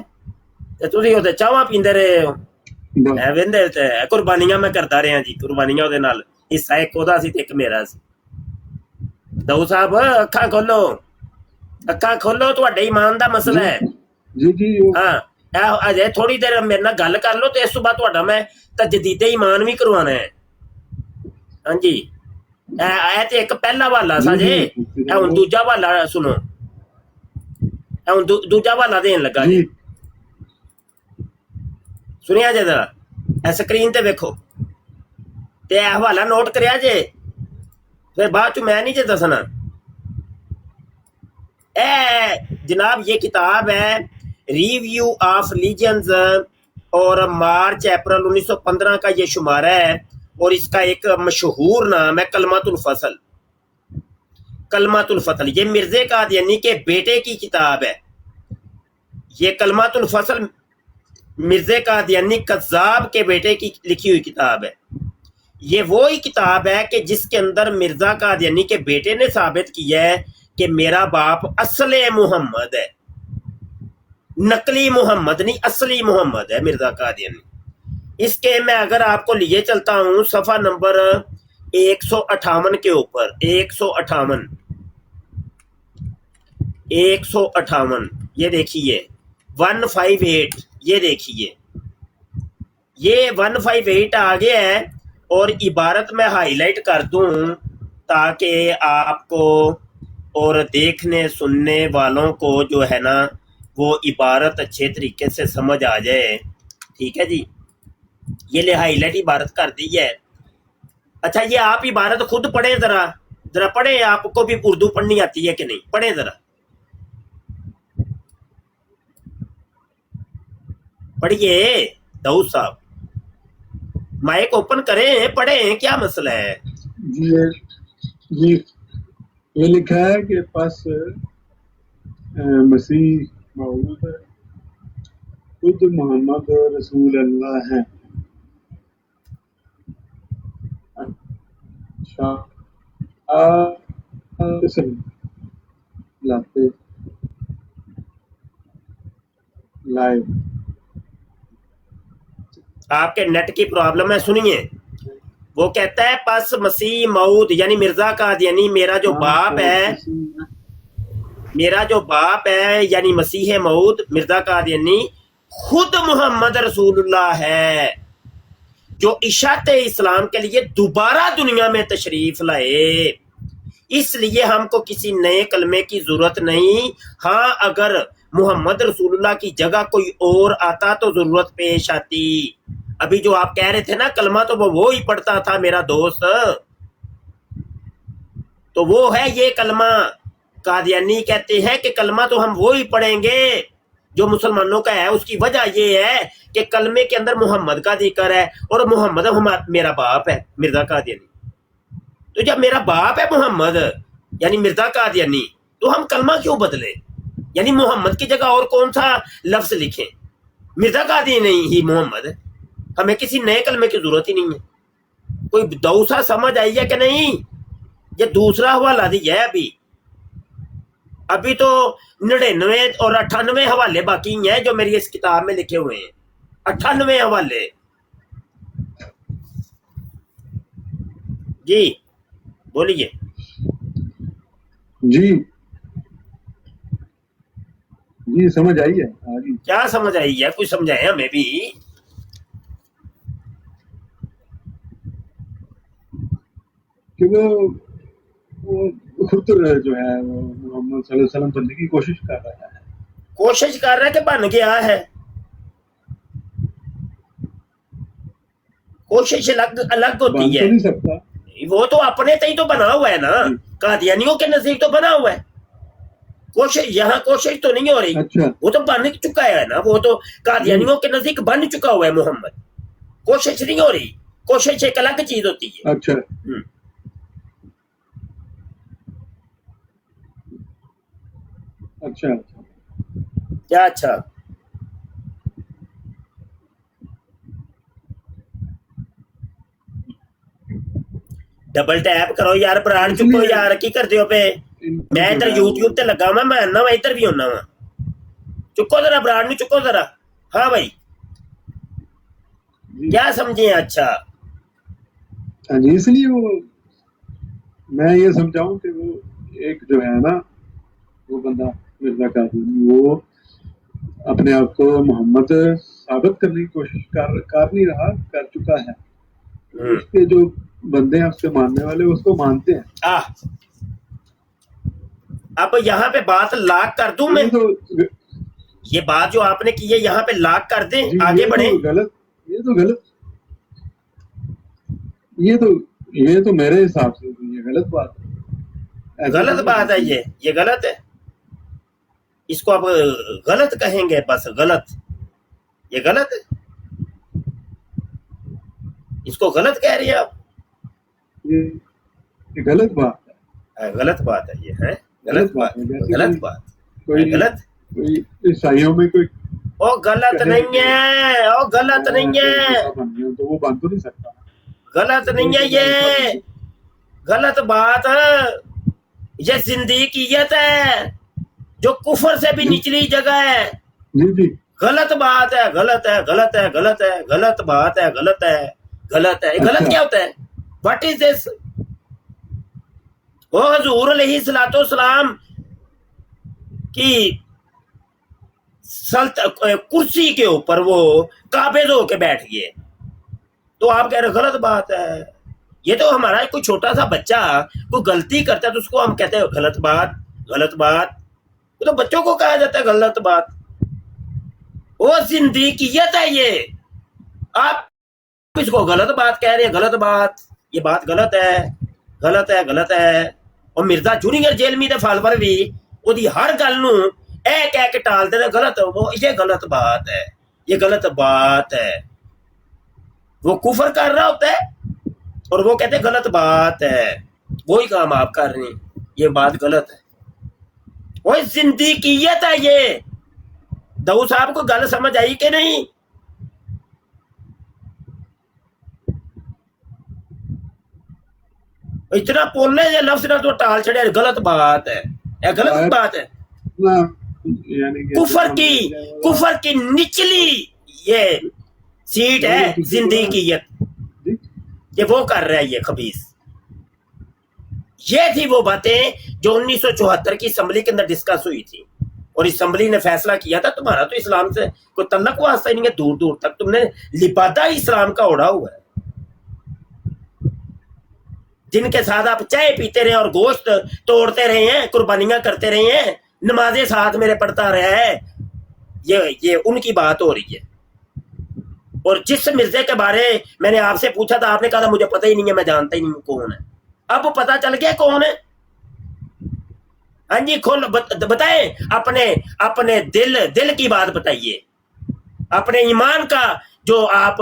ਤੇ ਤੁਸੀਂ ਉਹਦੇ ਚਾਹਾਂ ਪੀਂਦੇ ਰਹੇ ਹੋ ਐ ਵਹਿੰਦੇ ਤੇ। ਕੁਰਬਾਨੀਆਂ ਮੈਂ ਕਰਦਾ ਰਿਹਾ ਜੀ, ਕੁਰਬਾਨੀਆਂ ਉਹਦੇ ਨਾਲ ਹਿੱਸਾ ਇੱਕ ਉਹਦਾ ਸੀ ਤੇ ਇੱਕ ਮੇਰਾ ਸੀ। ਦਾਊਦ ਸਾਹਿਬ ਅੱਖਾਂ ਖੋਲੋ, ਅੱਖਾਂ ਖੋਲੋ, ਤੁਹਾਡੇ ਈਮਾਨ ਦਾ ਮਸਲਾ ਹੈ ਜੀ ਜੀ। ਹਾਂ ਅਜੇ ਥੋੜੀ ਦੇਰ ਮੇਰੇ ਨਾਲ ਗੱਲ ਕਰ ਲਓ ਤੇ ਇਸ ਤੋਂ ਬਾਅਦ ਤੁਹਾਡਾ ਮੈਂ ਤਜਦੀਦੇ ਈਮਾਨ ਵੀ ਕਰਵਾਉਣਾ ਹੈ। ਹਾਂਜੀ ਇਹ ਤੇ ਇੱਕ ਪਹਿਲਾ ਹਵਾਲਾ ਸਾ ਜੇ, ਇਹ ਹੁਣ ਦੂਜਾ ਹਵਾਲਾ ਸੁਣੋ, ਇਹ ਹੁਣ ਦੂਜਾ ਹਵਾਲਾ ਦੇਣ ਲੱਗਾ ਜੀ, ਸੁਣਿਆ ਜੇ ਜਰਾ, ਇਹ ਸਕਰੀਨ ਤੇ ਵੇਖੋ ਤੇ ਇਹ ਹਵਾਲਾ ਨੋਟ ਕਰਿਆ ਜੇ, ਫਿਰ ਬਾਅਦ ਚ ਮੈਂ ਨਹੀਂ ਜੇ ਦੱਸਣਾ। जनाब ये किताब है रिव्यू ऑफ लीजेंड्स और मार्च अप्रैल 1915 का ये शुमारा है, और इसका एक मशहूर नाम है कलमातुल फसल। कलमातुल फसल ये मिर्ज़े कादियानी के बेटे की किताब है। ये कलमातुल फसल मिर्ज़े कादियानी कज़्ज़ाब के बेटे की लिखी हुई किताब है। ये वही किताब है कि जिसके अंदर मिर्ज़ा कादियानी के बेटे ने साबित किया है कि मेरा बाप असली मोहम्मद है, नकली मोहम्मद नहीं, असली मोहम्मद है मिर्ज़ा कादियानी। इसके मैं अगर आपको लिए चलता हूँ सफ़ा नंबर 158 के ऊपर, 158 ये देखिए 158, ये देखिए ये 158 आ गया है, और इबारत में हाईलाइट कर दूं ताकि आपको और देखने सुनने वालों को जो है ना वो इबारत अच्छे तरीके से समझ आ जाए। ठीक है जी, ये ले हाईलाइट इबारत कर दी है। अच्छा ये आप इबारत खुद पढ़े, जरा जरा पढ़े, आपको भी उर्दू पढ़नी आती है कि नहीं, पढ़े जरा, पढ़िए दाऊद साहब, माइक ओपन करें, पढ़ें, क्या मसला है जी। ये लिखा है कि पास मसीह मौजूद है, खुद मोहम्मद रसूल अल्लाह है। अच्छा लाते लाइव आपके नेट की प्रॉब्लम है, सुनिए। वो कहता है पस मसीह मऊद यानी मिर्जा कादियानी मेरा जो बाप है, मेरा जो बाप है यानी मसीह मऊद मिर्जा कादियानी खुद मोहम्मद रसूलुल्लाह है, जो इशात इस्लाम के लिए दोबारा दुनिया में तशरीफ लाए। इसलिए हमको किसी नए कलमे की जरूरत नहीं। हाँ अगर मोहम्मद रसूलुल्लाह की जगह कोई और आता तो जरूरत पेश आती। अभी जो आप कह रहे थे ना कलमा, तो वो ही पढ़ता था मेरा दोस्त, तो वो है ये कलमा। कादियानी कहते हैं कि कलमा तो हम वो ही पढ़ेंगे जो मुसलमानों का है। उसकी वजह ये है कि कलमे के अंदर मोहम्मद का जिक्र है, और मोहम्मद मेरा बाप है मिर्जा कादियानी। तो जब मेरा बाप है मोहम्मद यानी मिर्जा कादियानी, तो हम कलमा क्यों बदले, यानी मोहम्मद की जगह और कौन सा लफ्ज लिखें? मिर्जा कादियानी ही मोहम्मद है, हमें किसी नए कलमे की जरूरत ही नहीं है। कोई दौसा समझ आई है कि नहीं? ये दूसरा हवाला दिया है अभी तो 99 और 98 हवाले बाकी हैं जो मेरी इस किताब में लिखे हुए हैं, 98 हवाले। जी बोलिए जी जी, समझ आई है? क्या समझ आई है, कुछ समझाए हमें भी। कि वो खुद जो है वो मोहम्मद सल्लल्लाहु अलैहि वसल्लम बनने की कोशिश कर रहा है, कोशिश कर रहा है कि बन गया है। कोशिश अलग अलग होती है, नहीं सकता वो तो अपने से ही तो बना हुआ है ना, कादियानियों के नजदीक तो बना हुआ है। कोशिश यहाँ कोशिश तो नहीं हो रही, अच्छा वो तो बन चुका है ना, वो तो कादियानियों के नजदीक बन चुका हुआ है मोहम्मद। कोशिश नहीं हो रही, कोशिश एक अलग चीज होती है। अच्छा अच्छा क्या अच्छा? डबल टैप करो यार, ब्रांड चुको यार, की करते हो पे? मैं इधर यूट्यूब ते लगा हुआ, मैं आना वा इधर भी होना वा। चुको जरा ब्रांड नहीं, चुको जरा। हाँ भाई क्या समझे? अच्छा हाँ जी, इसलिए वो मैं ये समझाऊं कि वो एक जो है ना, वो बंदा मिर्जा कासिम, वो अपने आप को मोहम्मद साबित करने की कोशिश कर नहीं रहा, कर चुका है। उसके जो बंदे हैं, उसके मानने वाले उसको मानते हैं। अब यहाँ पे बात लाख कर दूं मैं, ये बात जो आपने की है यहाँ पे लाख कर दें, आगे बढ़े। गलत, ये तो मेरे हिसाब से ये गलत बात है। गलत बात है ये गलत है, इसको आप गलत कहेंगे, बस गलत, ये गलत है, इसको गलत कह रही है आप। ये गलत बात है, गलत बात है, ये है गलत बात, गलत बात, गलत। ईसाइयों में कोई ओ गलत नहीं है, ओ गलत नहीं है, तो वो बन तो नहीं सकता, गलत नहीं है, ये गलत बात है, ये जिंदगीयत है जो कुफर से भी निचली जगह है। जी जी गलत बात है, गलत है, गलत है, गलत है, गलत बात है, गलत है, गलत है। गलत क्या होता है? What is this? वो हजूर अलैहिस्सलाम की कुर्सी के ऊपर वो काबिज होके बैठ गए, तो आप कह रहे गलत बात है। ये तो हमारा कोई छोटा सा बच्चा कोई गलती करता है तो उसको हम कहते हैं गलत बात, गलत बात। तो बच्चों को कहा जाता है गलत बात। वो जिंदगीयत है ये, आप इसको गलत बात कह रहे हैं, गलत बात, ये बात गलत है, गलत है, गलत है। और मिर्जा जूनियर जेल में फाल पर भी ਉਹਦੀ हर गल नू ए कह के टाल देते गलत, वो ये गलत बात है, ये गलत बात है। वो कुफर कर रहा होता है और वो कहते गलत बात है, वही काम आप कर रहे हैं, ये बात गलत है। वो जिंदगीयत है ये। दाऊद साहब को गल समझ आई कि नहीं? इतना बोलने से लफ्ज ना तो टाल चढ़े, गलत बात है, यह गलत बात है। कुफर की निचली ये सीट है जिंदगीयत, ये वो कर रहा है ये खबीस। ये थी वो बातें जो 1974 की असम्बली के अंदर डिस्कस हुई थी, और असम्बली ने फैसला किया था तुम्हारा तो इस्लाम से कोई तल्लक वास्ता ही नहीं है, दूर दूर तक तुमने लिबादा इस्लाम का ओढ़ा हुआ है, जिनके साथ आप चाय पीते रहे और गोश्त तोड़ते रहे हैं, कुर्बानियां करते रहे हैं, नमाजें साथ मेरे पढ़ता रहा है, ये उनकी बात हो रही है। और जिस मिर्जे के बारे मैंने आपसे पूछा था, आपने कहा था मुझे पता ही नहीं है, मैं जानता ही नहीं हूं कौन है। अब पता चल गया कौन है। हाँ जी, खोल बताएं अपने दिल की बात बताइए, अपने ईमान का जो आप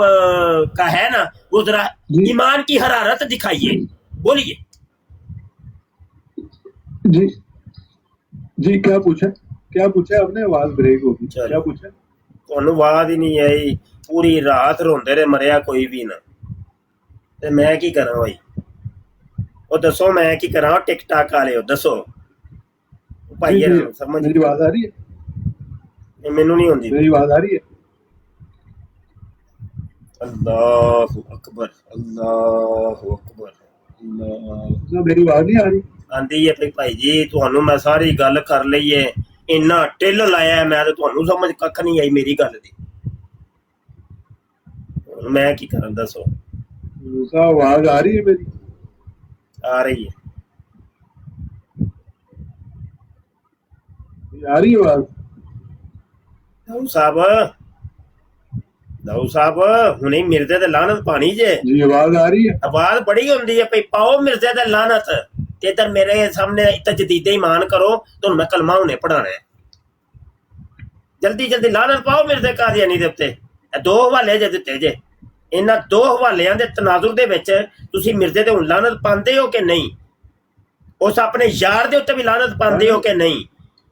का है ना, वो जरा ईमान की हरारत दिखाइए, बोलिए। जी जी, क्या पूछा आपने? आवाज ब्रेक होगी, क्या पूछा? तुहानू आवाज ही नहीं आई, पूरी रात रोंदे रहे, मरिया कोई भी ना, ते मैं की करा भाई? ਉਹ ਦੱਸੋ ਮੈਂ ਕੀ ਕਰਾਂ? ਟਿਕਟਾਕ ਵਾਲਿਓ ਦੱਸੋ ਭਾਈ, ਸਮਝ ਮੇਰੀ ਆਵਾਜ਼ ਆ ਰਹੀ ਹੈ? ਮੈਨੂੰ ਨਹੀਂ ਹੁੰਦੀ। ਮੇਰੀ ਆਵਾਜ਼ ਆ ਰਹੀ ਹੈ? ਅੱਲਾਹੁ ਅਕਬਰ, ਅੱਲਾਹੁ ਅਕਬਰ, ਅੱਲਾਹ। ਮੇਰੀ ਆਵਾਜ਼ ਨਹੀਂ ਆ ਰਹੀ? ਆਂਦੀ ਹੈ ਭਾਈ ਜੀ, ਤੁਹਾਨੂੰ ਮੈਂ ਸਾਰੀ ਗੱਲ ਕਰ ਲਈ ਏ, ਇੰਨਾ ਟਿੱਲ ਲਾਇਆ ਮੈਂ ਤੇ ਤੁਹਾਨੂੰ ਸਮਝ ਕੱਖ ਨਹੀਂ ਆਈ ਮੇਰੀ ਗੱਲ ਦੀ, ਮੈਂ ਕੀ ਕਰਾਂ ਦੱਸੋ? ਆਵਾਜ਼ ਆ ਰਹੀ ਹੈ ਮੇਰੀ? आ रही है, आ रही आवाज? दाऊद साहब हुणे मिर्जे ते लानत पानी जे। जी आवाज आ रही है? आवाज बड़ी होंदी है, पाओ मिर्जे ते लानत। تے ادھر میرے سامنے تجدید ایمان کرو تو میں کلمہ انہیں پڑھانا ہے. جلدی جلدی لعنت پاؤ مرزا قادیانی دے اوتے. دو حوالے جے دتے جے, انہاں دو حوالیاں دے تناظر دے وچ تسی مرزے تے ہن لعنت پاندے ہو کہ نہیں, اس اپنے یار دے اوتے بھی لعنت پاندے ہو کہ نہیں.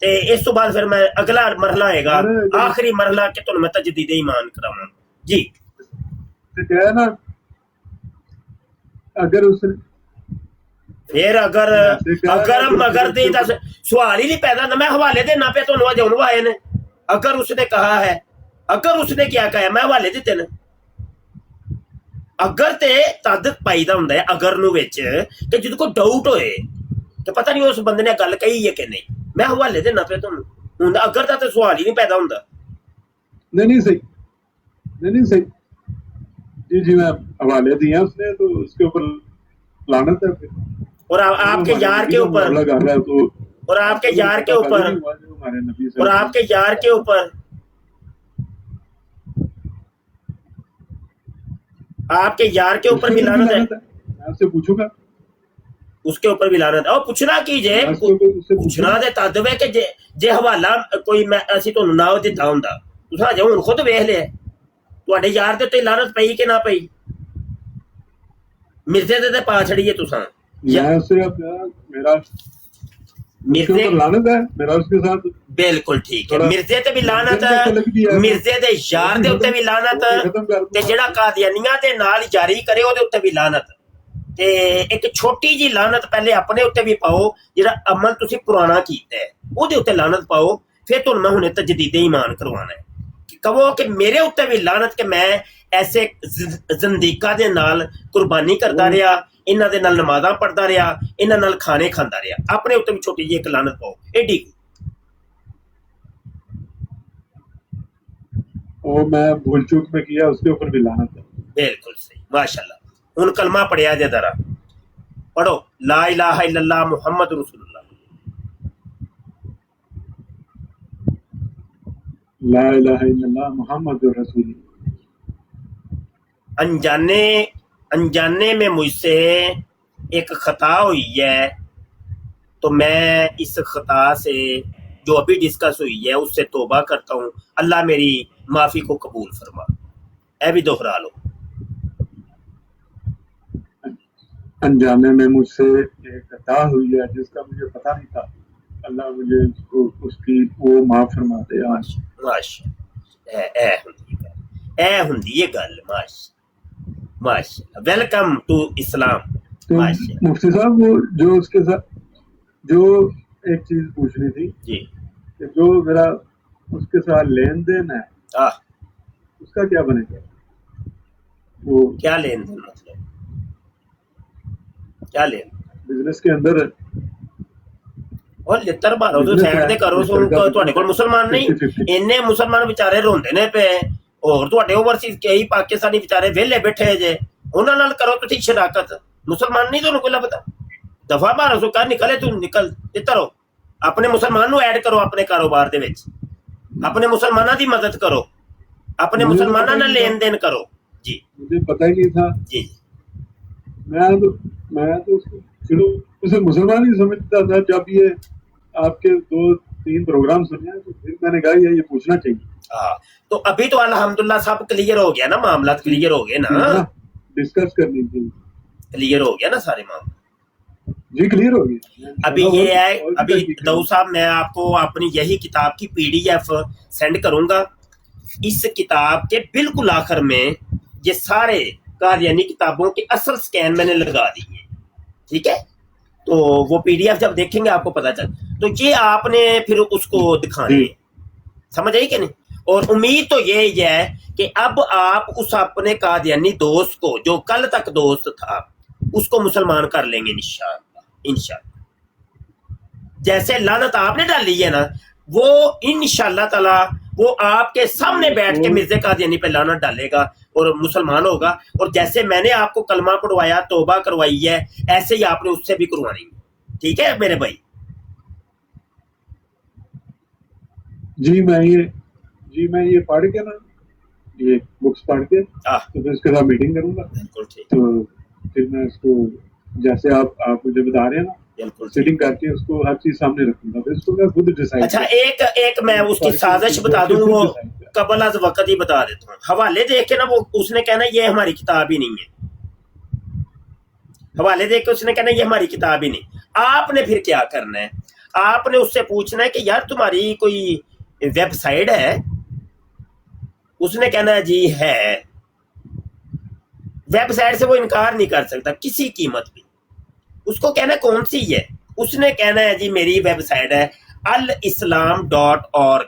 تے اس تو بعد پھر میں اگلا مرحلہ آئے گا, آخری مرحلہ کہ تانوں میں تجدید ایمان کراواں. جی کیا ہے نا, اگر اس نے پھر اگر دی سوال ہی نہیں پیدا نہ میں حوالے دینا پہ تانوں اج ہن آئے نے. اگر اس نے کہا ہے, اگر اس نے کیا کہا, میں حوالے دیتے نے. اگر تے تد پائی دا ہوندا ہے اگر نو وچ کہ جد کو ڈاؤٹ ہوئے کہ پتہ نہیں اس بندے نے گل کہی ہے کہ نہیں, میں حوالے دینا پہ تانوں. ہن اگر دا تے سوال ہی نہیں پیدا ہوندا. نہیں صحیح, نہیں صحیح. جی میں حوالے دیا اس نے تو اس کے اوپر لعنت ہے. اور آپ کے یار کے اوپر, اور آپ کے یار کے اوپر, اور آپ کے یار کے اوپر, آپ کے یار کے اوپر بھی لعنت ہے. میں آپ سے پوچھوں گا اس کے اوپر بھی لعنت ہے. اور پوچھنا کیجئے, پوچھنا دے تد وے کہ جے حوالہ کوئی میں اسی تانوں نہ دتا ہوندا تساں جے ہن خود ویکھ لیا تواڈے یار دے تے لعنت پئی کہ نہ پئی. مرزے دے تے پا چھڑیے تساں. مرزے لعنت ہے میرا اس کے ساتھ. بالکل ٹھیک ہے, مرزے تے بھی لعنت ہے, مرزے دے یار دے اوتے بھی لعنت تے جڑا قادیانیاں دے نال جاری کرے او دے اوتے بھی لعنت. تے ایک چھوٹی جی لعنت پہلے اپنے اوتے بھی پاؤ, جڑا عمل تسی پرانا کیتا ہے او دے اوتے لعنت پاؤ. پھر تانوں میں ہن تجدید ایمان کروانا ہے. کہو کہ میرے اوتے بھی لعنت کہ میں ایسے زندیقاں دے نال قربانی کرتا رہا, انہاں دے نال نمازاں پڑھدا رہا, انہاں نال کھانے کھاندا رہا. اپنے اوتے بھی چھوٹی جی ایک لعنت پاؤ ایڈی. اور میں بھول چوک میں کیا اس کے اوپر بھی لعنت ہے. بالکل صحیح, ماشاءاللہ. ہن کلمہ پڑھیا جے ذرا پڑھو, لا الہ الا اللہ محمد رسول اللہ. لا الہ الا اللہ محمد رسول اللہ. انجانے میں مجھ سے ایک خطا ہوئی ہے تو میں اس خطا سے جو ابھی ڈسکس ہوئی ہے اس سے توبہ کرتا ہوں. اللہ میری معافی کو قبول فرما. اے بھی دوہرا لو. انجانے میں مجھ سے ایک خطا ہوئی ہے جس کا مجھے پتہ نہیں تھا, اللہ مجھے اس کی وہ معاف فرما دے. اے ہندی یہ گل. ماشاءاللہ, ویلکم ٹو اسلام. مفتی صاحب وہ جو اس کے ساتھ جو ایک چیز پوچھنی تھی جی, کہ جو میرا اس کے ساتھ لین دین ہے اس کا کیا بنے گا؟ وہ کیا لین دین مطلب کیا لین بزنس کے اندر اور لتر مارو تو سائڈ تے کرو. تواڈے کول مسلمان نہیں, اینے مسلمان بیچارے روندے نے پے, اور تواڈے اوورسیز کئی پاکستانی بیچارے ویلے بیٹھے جے, انہاں نال کرو تسی شراکت. مسلمان نہیں تانوں کوئی لبدا, دفعہ مارو سو کر نکلے تو نکل. ادھر ہو, اپنے مسلمان نو ایڈ کرو اپنے کاروبار دے وچ, اپنے مسلماناں دی مدد کرو, اپنے مسلماناں نال لین دین کرو. جی مجھے پتہ ہی نہیں تھا. جی میں تو شروع سے مسلمان ہی سمجھتا تھا. جب یہ آپ کے 2-3 پروگرام سنے تو پھر میں نے کہا یہ پوچھنا چاہیے. ہاں تو ابھی تو الحمدللہ سب کلیئر ہو گیا نا, معاملات کلیئر ہو گئے نا, ڈسکس کرنی تھی, کلیئر ہو گیا نا سارے معاملات. جی کلیئر ہو گیا. ابھی یہ ہے, ابھی داؤد صاحب میں آپ کو اپنی یہی کتاب کی PDF سینڈ کروں گا. اس کتاب کے بالکل آخر میں یہ سارے قادیانی کتابوں کے اصل سکین میں نے لگا دیے, ٹھیک ہے. تو وہ PDF جب دیکھیں گے آپ کو پتا چل, تو یہ آپ نے پھر اس کو دکھانے ہیں, سمجھ آئی کہ نہیں. اور امید تو یہ ہے کہ اب آپ اس اپنے قادیانی دوست کو جو کل تک دوست تھا اس کو مسلمان کر لیں گے انشاءاللہ. جیسے لعنت آپ نے ڈالی ہے نا, وہ انشاءاللہ تعالی وہ آپ کے سامنے بیٹھ کے مرزا قادیانی پہ لعنت ڈالے گا اور مسلمان ہوگا. اور جیسے میں نے آپ کو کلمہ پڑھوایا, توبہ کروائی ہے, ایسے ہی آپ نے اس سے بھی کروانی ہے. ٹھیک ہے میرے بھائی. جی میں یہ پڑھ کے نا, یہ بکس پڑھ کے تو پھر اس کے ساتھ میٹنگ کروں گا. تو پھر میں اس کو جیسے آپ مجھے بتا رہے ہیں نا बिल्कुल ठीक। सिटिंग करके उसको हर चीज सामने रखूंगा, फिर उसको मैं खुद डिसाइड अच्छा एक मैं उसकी साजिश बता दूं, वो कबल अज वक्त ही बता देता हूँ। हवाले देख के ना वो उसने कहना ये हमारी किताब ही नहीं है, हवाले देख के उसने कहना ये हमारी किताब ही नहीं। आपने फिर क्या करना है, आपने उससे पूछना है कि यार तुम्हारी कोई वेबसाइट है? उसने कहना है जी है। वेबसाइट से वो इनकार नहीं कर सकता किसी कीमत पे। उसको कहना कौन सी है? उसने कहना है जी मेरी वेबसाइट है alislam.org।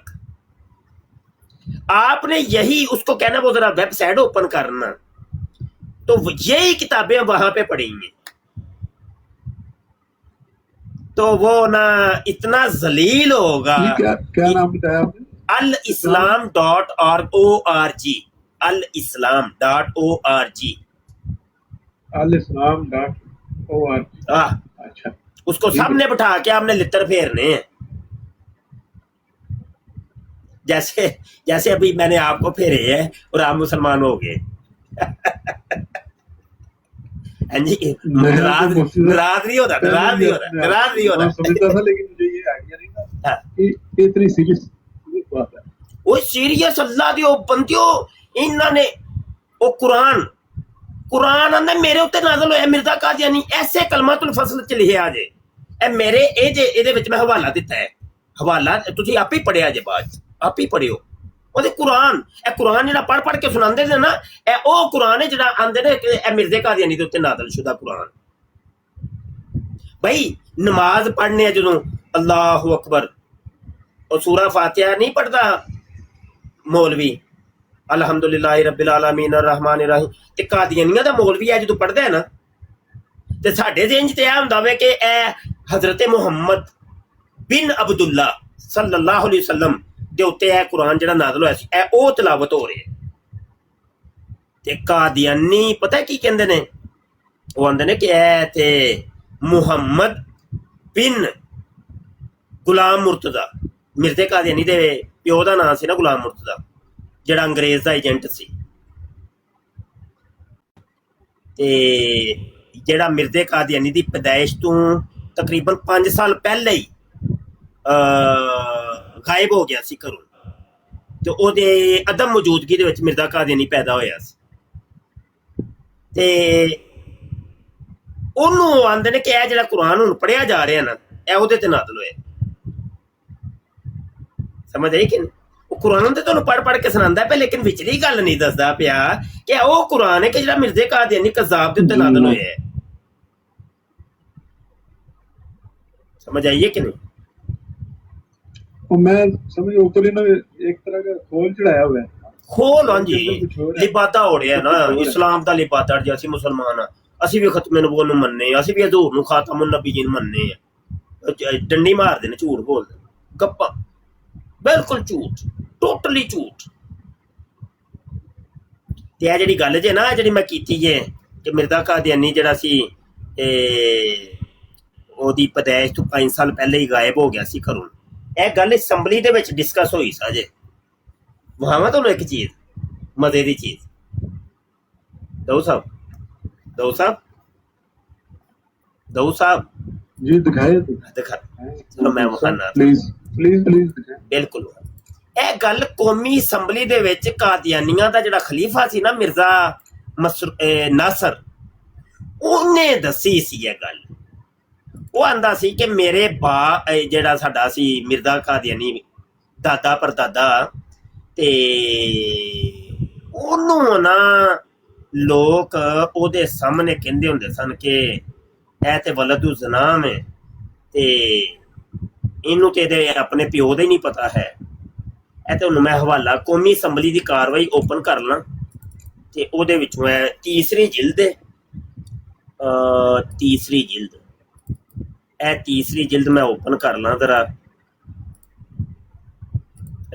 आपने यही उसको कहना वो जरा वेबसाइट ओपन करना, तो यही किताबें वहां पे पढ़ेंगे, तो वो ना इतना जलील होगा। क्या क्या नाम बताया आपने? alislam.org, alislam.org। alislam.org। अच्छा, उसको सामने बिठा के आपने लित्र फेरने हैं, जैसे जैसे अभी मैंने आपको फेरे हैं और आप मुसलमान हो गए। हाँ जी, नाराज नहीं होता, नाराज नहीं होता, नाराज नहीं होता। समझता था, लेकिन मुझे ये आइडिया नहीं था हाँ। कि इतनी सीरियस बात है। वो सीरियस अल्लाह दियो बंदियो, इन्होंने वो कुरान आंदा मेरे उत्ते नाज़िल होया मिर्जा कादियानी, ऐसे कलमातुल फसल च लिखिया जे ए मेरे ए जे ਇਹਦੇ ਵਿੱਚ मैं हवाला दिता है, हवाला ਤੁਸੀਂ आपे पढ़िया जे, बाद आप ही पढ़ियो ਉਹਦੇ कुरान। ए कुरान ਜਿਹੜਾ पढ़ के सुनांदे ने ना, ए ਉਹ कुरान है ਜਿਹੜਾ ਆਂਦੇ ਨੇ ਕਿ ਇਹ ਮਿਰਜ਼ੇ ਕਾਦੀਆਨੀ ਦੇ ਉੱਤੇ ਨਾਜ਼ਿਲ ਸ਼ੁਦਾ कुरान। भाई नमाज पढ़ने ਜਦੋਂ अल्लाहु अकबर और सूरा फातिहा नहीं पढ़ता मौलवी, अलहमदुलिल्लाह रब्बिल आलमीन अर्रहमान अर्रहीम, ते कादियानिया दा मौलवी है जो पढ़दा है ना, ते साडे ज़हन च यह हुंदा वे कि ए हजरत मुहम्मद बिन अब्दुल्ला सल्लल्लाहु अलैहि वसल्लम दे उत्ते ए कुरान जिहड़ा नाज़िल होया सी, ए ओ तिलावत हो रही है। ते कादियानी पता की कहंदे ने, वो आंदे ने कि ए ते मुहम्मद बिन गुलाम मुर्तजा, मिर्जे कादियानी दे प्यो दा नाम सी ना गुलाम मुर्तजा, ਜਿਹੜਾ अंग्रेज का एजेंट सी। ते ਜਿਹੜਾ मिर्जे कादियानी की पैदाइश तो तकरीबन 5 साल पहले ही गायब हो गया सी घरों, तो ਉਹਦੇ अदम मौजूदगी ਦੇ ਵਿੱਚ मिर्जा कादियानी पैदा होया सी। ਤੇ ਉਹਨੂੰ ਆਂਦੇ ਨੇ ਕਿ ਇਹ ਜਿਹੜਾ ਕੁਰਾਨ ਹੁਣ ਪੜਿਆ ਜਾ ਰਿਹਾ ਨਾ, ਇਹ ਉਹਦੇ ਤੇ ਨਾਜ਼ਿਲ ਹੋਇਆ। समझ आई कि नहीं? कुरान तो तुहानू पढ़ के सुनांदा पे, लेकिन विचली गल नहीं दसदा पिया कि वो कुरान है कि जिहड़ा मिर्जे कादियानी कज़्ज़ाब दे उत्ते नाज़िल होया है। समझ आई है कि नहीं? और मैं समझ ऊपर इन्होंने एक तरह का खोल चढ़ाया हुआ है, खोल। हाँ जी, लिबादा ओढ़िया ना, इस्लाम दा लिबादा जे असीं मुसलमान आ, असीं भी खत्मे नबूवत नूं मन्नने, असीं भी हज़ूर नूं खातमुन नबीय्यीन मन्नने आ। डंडी मारदे ने, झूठ बोलदे, गप्पा, बिल्कुल झूठ, टोटली झूठ। ते आ जिहड़ी गल जे ना, जिहड़ी मैं कीती जे कि मिर्जा कादियानी जिहड़ा सी ओहदी पैदाइश तो 5 साल पहले ही गायब हो गया सी घरों, ਇਹ ਗੱਲ असैंबली ਦੇ ਵਿੱਚ डिस्कस ਹੋਈ ਸਾਜੇ। ਵਹਾਵਾਂ ਤੁਹਾਨੂੰ ਇੱਕ ਚੀਜ਼, ਮਜ਼ੇ ਦੀ ਚੀਜ਼, ਦਊ ਸਾਹਿਬ जी दिखाए तो दिखा, चलो मैं ਵਿਖਾਣਾ प्लीज दिखाए। बिल्कुल। ਇਹ ਗੱਲ ਕੌਮੀ असैंबली ਦੇ ਵਿੱਚ ਕਾਦੀਆਨੀਆਂ ਦਾ ਜਿਹੜਾ ਖਲੀਫਾ ਸੀ ਨਾ ਮਿਰਜ਼ਾ ਨਾਸਰ, ਉਹਨੇ ਦੱਸੀ ਸੀ ਇਹ ਗੱਲ। ਉਹ ਆਂਦਾ ਸੀ ਕਿ ਮੇਰੇ ਜਿਹੜਾ ਸਾਡਾ ਸੀ ਮਿਰਜ਼ਾ ਕਾਦੀਆਨੀ ਦਾਦਾ ਪਰਦਾਦਾ, ਤੇ ਉਹਨੂੰ ਨਾ ਲੋਕ ਉਹਦੇ ਸਾਹਮਣੇ ਕਹਿੰਦੇ ਹੁੰਦੇ ਸਨ ਕਿ ਇਹ ਤੇ ਵਲਦੁ ਜ਼ਨਾਮ ਹੈ, ਤੇ ਇਹਨੂੰ ਤੇ ਇਹਦੇ ਆਪਣੇ ਪਿਓ ਦਾ ਹੀ ਨਹੀਂ ਪਤਾ ਹੈ। ਇਹ ਤੇ ਹੁਣ ਮੈਂ ਹਵਾਲਾ ਕੌਮੀ असैंबली ਦੀ ਕਾਰਵਾਈ ਓਪਨ ਕਰ ਲਾਂ, ਤੇ ਉਹਦੇ ਵਿੱਚੋਂ ਹੈ ਤੀਸਰੀ ਜਿਲਦ, ਤੀਸਰੀ ਜਿਲਦ, ਇਹ ਤੀਸਰੀ ਜਿਲਦ ਮੈਂ ਓਪਨ ਕਰ ਲਾਂ ਜ਼ਰਾ,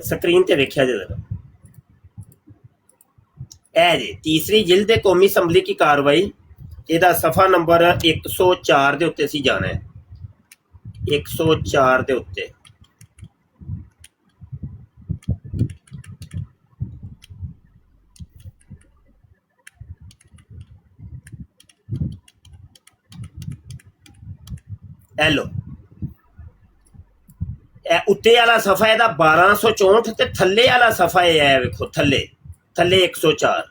ਸਕਰੀਨ ਤੇ ਵੇਖਿਆ ਜੇ ਜ਼ਰਾ। ਇਹ ਜੀ ਤੀਸਰੀ ਜਿਲਦ ਦੇ ਕੌਮੀ असैंबली की कार्रवाई, ਇਹਦਾ ਸਫਾ ਨੰਬਰ 104 ਦੇ ਉੱਤੇ ਅਸੀਂ ਜਾਣਾ ਹੈ, 104 ਦੇ ਉੱਤੇ। ਇਹ ਲੋ, ਇਹ ਉੱਤੇ ਵਾਲਾ ਸਫਾ ਇਹਦਾ 1264 ਤੇ ਥੱਲੇ ਵਾਲਾ ਸਫਾ ਇਹ ਵੇਖੋ, ਥੱਲੇ 104।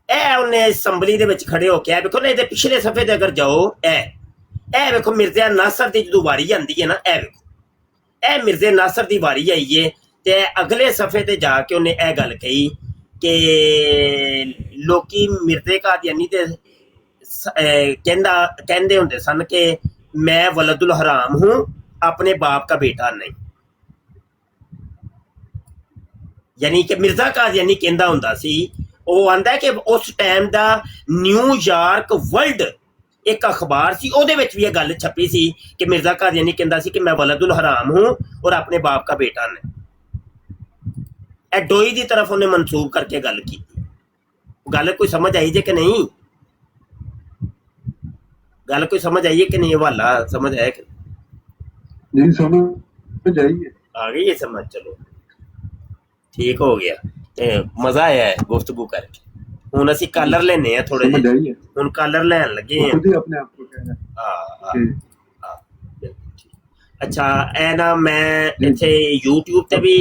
ਇਹ ਉਹਨੇ ਅਸੈਂਬਲੀ ਦੇ ਵਿੱਚ ਖੜੇ ਹੋ ਕੇ ਇਹ ਵੇਖੋ ਨਾ, ਇਹਦੇ ਪਿਛਲੇ ਸਫੇ ਤੇ ਅਗਰ ਜਾਓ, ਇਹ ਵੇਖੋ ਮਿਰਜ਼ਾ ਨਾਸਰ ਦੀ ਜਦੋਂ ਵਾਰੀ ਆਉਂਦੀ ਹੈ ਨਾ, ਇਹ ਵੇਖੋ ਇਹ ਮਿਰਜ਼ੇ ਨਾਸਰ ਦੀ ਵਾਰੀ ਆਈ ਹੈ ਤੇ ਅਗਲੇ ਸਫੇ ਤੇ ਜਾ ਕੇ ਉਹਨੇ ਇਹ ਗੱਲ ਕਹੀ ਕਿ ਲੋਕੀ ਮਿਰਜ਼ੇ ਕਾਦੀਆਨੀ ਤੇ कहते होंगे सन कि मैं वलदुल हराम हूं, अपने बाप का बेटा नहीं। यानी कि मिर्जा कादियानी कहता होंदा सी, वो आंदा है कि उस टाइम दा न्यूयॉर्क वर्ल्ड एक अखबार सी, ਉਹਦੇ ਵਿੱਚ ਵੀ ਇਹ ਗੱਲ ਛਪੀ ਸੀ कि मिर्जा कादियानी कहता सी कि मैं वलदुल हराम हूं और अपने बाप का बेटा नहीं। ਇਹ डोई ਦੀ तरफ ਉਹਨੇ मंसूब करके गल की। गल कोई समझ आई जे कि नहीं? गल कोई समझ आई है कि नहीं? हवाला समझ आया कि नहीं? समझ आई है, आ गई है समझ। चलो ठीक हो गया, मजा आया है गुफ्तगू करके। हुन असी कलर लेने हैं थोड़े समझ आई है, हुन कलर लैन लगे हैं। खुद ही अपने आप को कहना है। अच्छा ए ना मैं इथे YouTube पे भी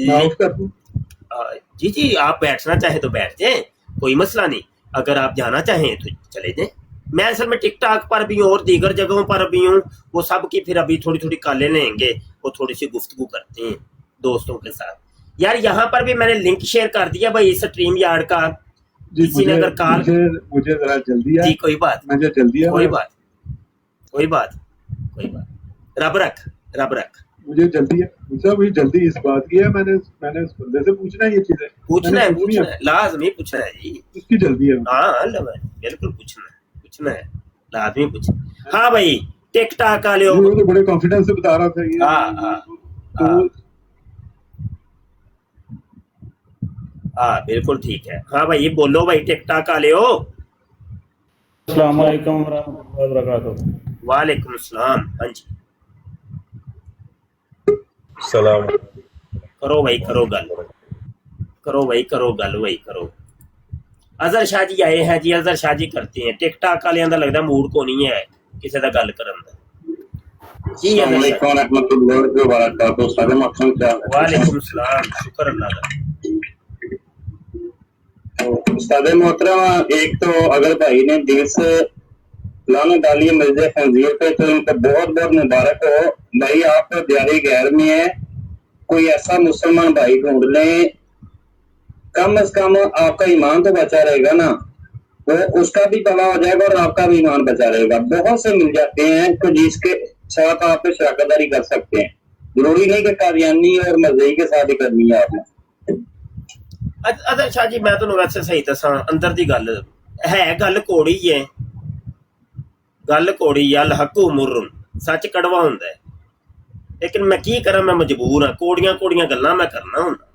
माफ कर दूं? जी जी, आप बैठना चाहे तो बैठ जाए, कोई मसला नहीं। अगर आप जाना चाहें तो चले जाए। मैं असल में टिकटॉक पर भी हूँ और दीगर जगहों पर भी हूँ, वो सब की फिर अभी थोड़ी थोड़ी कॉलें लेंगे, वो थोड़ी सी गुफ्तगू करते हैं दोस्तों के साथ। यार यहाँ पर भी मैंने लिंक शेयर कर दिया भाई स्ट्रीम यार्ड का, किसी ने अगर कॉल मुझे जरा जल्दी है जी, कोई बात मुझे जल्दी है, कोई बात कोई बात कोई बात, रब रख मुझे जल्दी है मुझे, मुझे जल्दी इस बात की है। मैंने उस बंदे से पूछना है ये चीजें, पूछना है लाजमी पूछना है जी, उसकी जल्दी है। हाँ बिल्कुल पूछना है लाजमी पूछना। हाँ भाई टिकटॉक वाले वो तो बड़े कॉन्फिडेंस से बता रहा था ये। तो हाँ बिल्कुल ठीक है। हाँ भाई बोलो भाई, टिकटॉक वाले हो? अस्सलाम वालेकुम वरहमतुल्लाहि वबरकातुहू। वालेकुम सलाम। हाँ जी सलाम। करो भाई, करो गल भाई करो। अजहर शाह जी आए हैं जी, अजहर शाह जी करते हैं। टिकटॉक वालियां दा लगदा मूड को नहीं है किसी दा गल करन दा जी। वालेकुम सलाम, शुक्र अल्लाह दा। उस्ताद मोहतरम, एक तो अगर भाई ने दिल से लाने डाली मिर्जा खंजीर पे तो इनको बहुत बहुत मुबारक हो भाई। आप दियारी गैर में है, कोई ऐसा मुसलमान भाई ढूंढ लें, कम से कम आपका ईमान तो बचा रहेगा ना, तो उसका भी भला हो जाएगा और आपका भी ईमान बचा रहेगा। बहुत से मिल जाते हैं तो जिसके साथ आप शराकतदारी कर सकते हैं, जरूरी नहीं कि कादियानी और मजहबी के साथ ही करनी है आपने। अदर शाह जी मैं तुहानू वैसे सही दसा, अंदर दी गल है, गल कोड़ी है, गल कोड़ी अल हकू मुर्रुन, सच कड़वा हुंदा है। लेकिन मैं की करा, मैं मजबूर हाँ, कोड़ियां कोड़ियां गल्लां मैं करना हुंदा,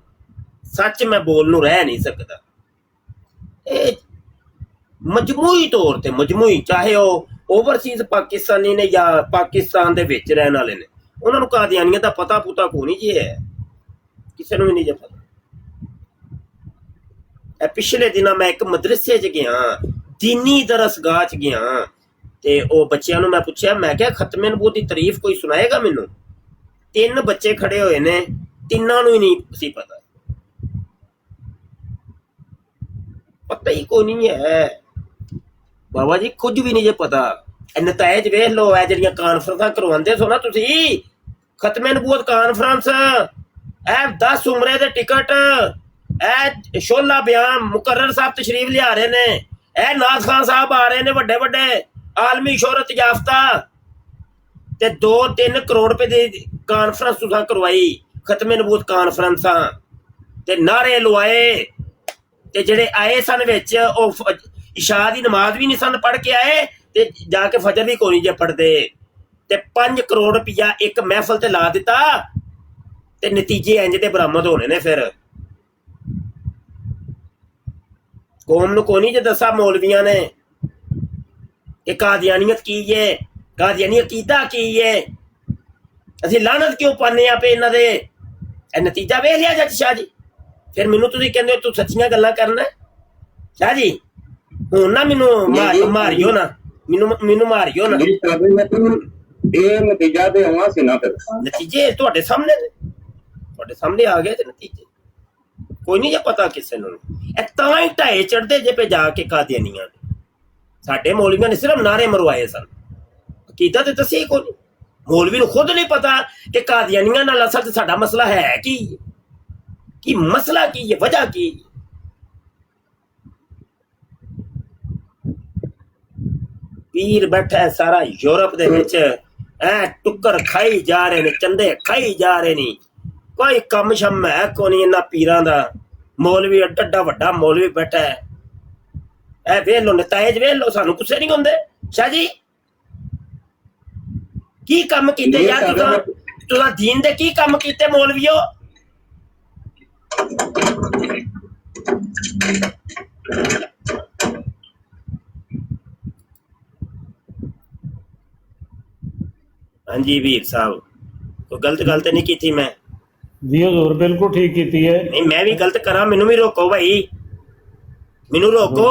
सच मैं बोल नू रह नहीं सकदा। मजमूई तौर ते मजमूई, चाहे वो ओवरसीज पाकिस्तानी ने या पाकिस्तान दे विच रहन वाले ने, उन्हां नू कादियानियां दा पता पुता कोई नहीं जी है, किसी नू भी नहीं पता। पिछले दिन मैं एक मदरसे च गया, दीनी दरसगाह च गया, ते ओ बच्चियां नू मैं पूछया, मैं क्या खत्मे नबूवत दी तारीफ कोई सुनाएगा मैनू? 3 बच्चे खड़े होए ने, तिन्नां नू ही नहीं सी पता, पता ही कोई नहीं है बाबा जी, कुछ भी नहीं जे पता। नतायज वेख लो, ए जिहड़ियां कानफ्रेंसां करवांदे सो ना तुसी, खत्मे नबूवत कानफ्रेंस, 10 उमरे दे टिकट, शोला बयान, मुकर्रर साहब तशरीफ लिया रहे ने, नाज खान साहब आ रहे ने, वड्डे वड्डे आलमी शोहरत याफ्ता, ते 2-3 करोड़ रुपए दी कानफ्रेंस तुसां करवाई, खत्मे नबूवत कानफ्रेंसां, ते नारे लवाए, ते जेड़े आए सन विच ओ इशा दी नमाज भी नहीं सन पढ़ के आए, ते जाके फजर भी कोई नहीं जे पढ़दे, ते 5 करोड़ रुपया एक महफल ते ला दिता, ते नतीजे इंज दे बरामद होने ने। फिर कौम नू कोई नहीं जे दसा मौलवियां ने कि कादियानियत की है, कादियानी अकीदा की है, असी लानत क्यों पाने पे इन्हां दे। नतीजा वेख लिया जज शाह जी। फिर मैनू तुसीं कहंदे हो तू सच्चियां गल्लां करना शाह जी, हुण ना मैनू मारियो ना, मैनू मारियो ना। ਇਹ ਨਤੀਜਾ ਤੇ ਆਉਣਾ ਸੀ ਨਾ ਫਿਰ। ਨਤੀਜੇ ਤੁਹਾਡੇ ਸਾਹਮਣੇ ਨੇ, ਤੁਹਾਡੇ ਸਾਹਮਣੇ ਆ ਗਏ ਤੇ ਨਤੀਜੇ ਕੋਈ ਨਹੀਂ ਜੇ ਪਤਾ ਕਿਸੇ ਨੂੰ। ਇਹ ਤਾਂ ਹੀ ਢਾਏ ਚੜਦੇ ਜੇ ਪੇ ਜਾ ਕੇ ਕਾਦੀਆਨੀਆਂ ਨੇ। ਸਾਡੇ ਮੌਲਵੀਆਂ ਨੇ ਸਿਰਫ ਨਾਰੇ ਮਰਵਾਏ ਸਨ, ਅਕੀਦਤ ਤੇ ਦੱਸੀ ਕੋਈ ਨਹੀਂ। ਮੌਲਵੀ ਨੂੰ ਖੁਦ ਨਹੀਂ ਪਤਾ ਕਿ ਕਾਦੀਆਨੀਆਂ ਨਾਲ ਅਸਲ 'ਚ ਸਾਡਾ ਮਸਲਾ ਹੈ ਕੀ ਮਸਲਾ ਕੀ ਹੈ, ਵਜ੍ਹਾ ਕੀ। ਪੀਰ ਬੈਠਾ ਸਾਰਾ ਯੂਰਪ ਦੇ ਵਿੱਚ ਟੁੱਕਰ ਖਾਈ ਜਾ ਰਹੇ ਨੇ, ਚੰਦੇ ਖਾਈ ਜਾ ਰਹੇ ਨੇ, ਕੋਈ ਕੰਮ ਸ਼ਮ ਹੈ ਕੋ ਨਹੀਂ ਇਹਨਾਂ ਪੀਰਾਂ ਦਾ। ਮੌਲਵੀ ਅੱਡਾ ਵੱਡਾ ਮੌਲਵੀ ਬੈਠਾ ਹੈ। ਇਹ ਵੇਖ ਲੋ ਨਤਾਇਜ ਵੇਖ ਲੋ, ਸਾਨੂੰ ਗੁੱਸੇ ਨਹੀਂ ਹੁੰਦੇ। ਸ਼ਾਹ ਜੀ ਕੀ ਕੰਮ ਕੀਤੇ ਯਾਰ, ਤੁਸੀਂ ਦੀਨ ਦੇ ਕੀ ਕੰਮ ਕੀਤੇ ਮੌਲਵੀਓ? ਹਾਂਜੀ ਵੀਰ ਸਾਹਿਬ, ਕੋਈ ਗਲਤ ਗੱਲ ਤੇ ਨਹੀਂ ਕੀਤੀ ਮੈਂ? जी हजूर बिल्कुल ठीक की है। नहीं मैं भी गलत करा, मैनू भी रोको भाई, मैनू रोको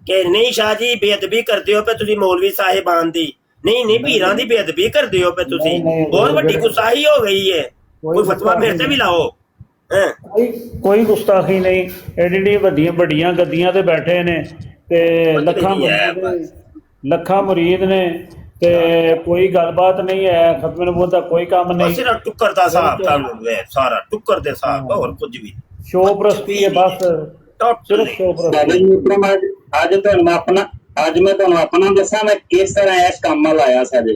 कि नहीं शाह जी बेअदबी करते हो पे तुसी मौलवी साहिबान दी, नहीं भीरां दी बेअदबी करते हो पे तुसी, बहुत बड़ी गुस्साही हो गई है। कोई फतवा मेरे ते भी लाओ। कोई गुस्ताखी नहीं, एडी वड्डियां वड्डियां गद्दियां ते बैठे ने ते लखा मुरीद ने ते कोई गलबात नहीं है, खत्म नबूवत दा कोई काम नहीं, सिर्फ टुक्कर दा साहब है, सारा टुक्कर दे साहब और कुछ भी शो प्रस्ती है बस, सिर्फ शो प्रस्ती। आज मैं ਤੁਹਾਨੂੰ ਆਪਣਾ ਦੱਸਾਂ ਮੈਂ ਕਿਸ ਤਰ੍ਹਾਂ ਇਸ ਕੰਮ ਲਾਇਆ ਸਾਡੇ।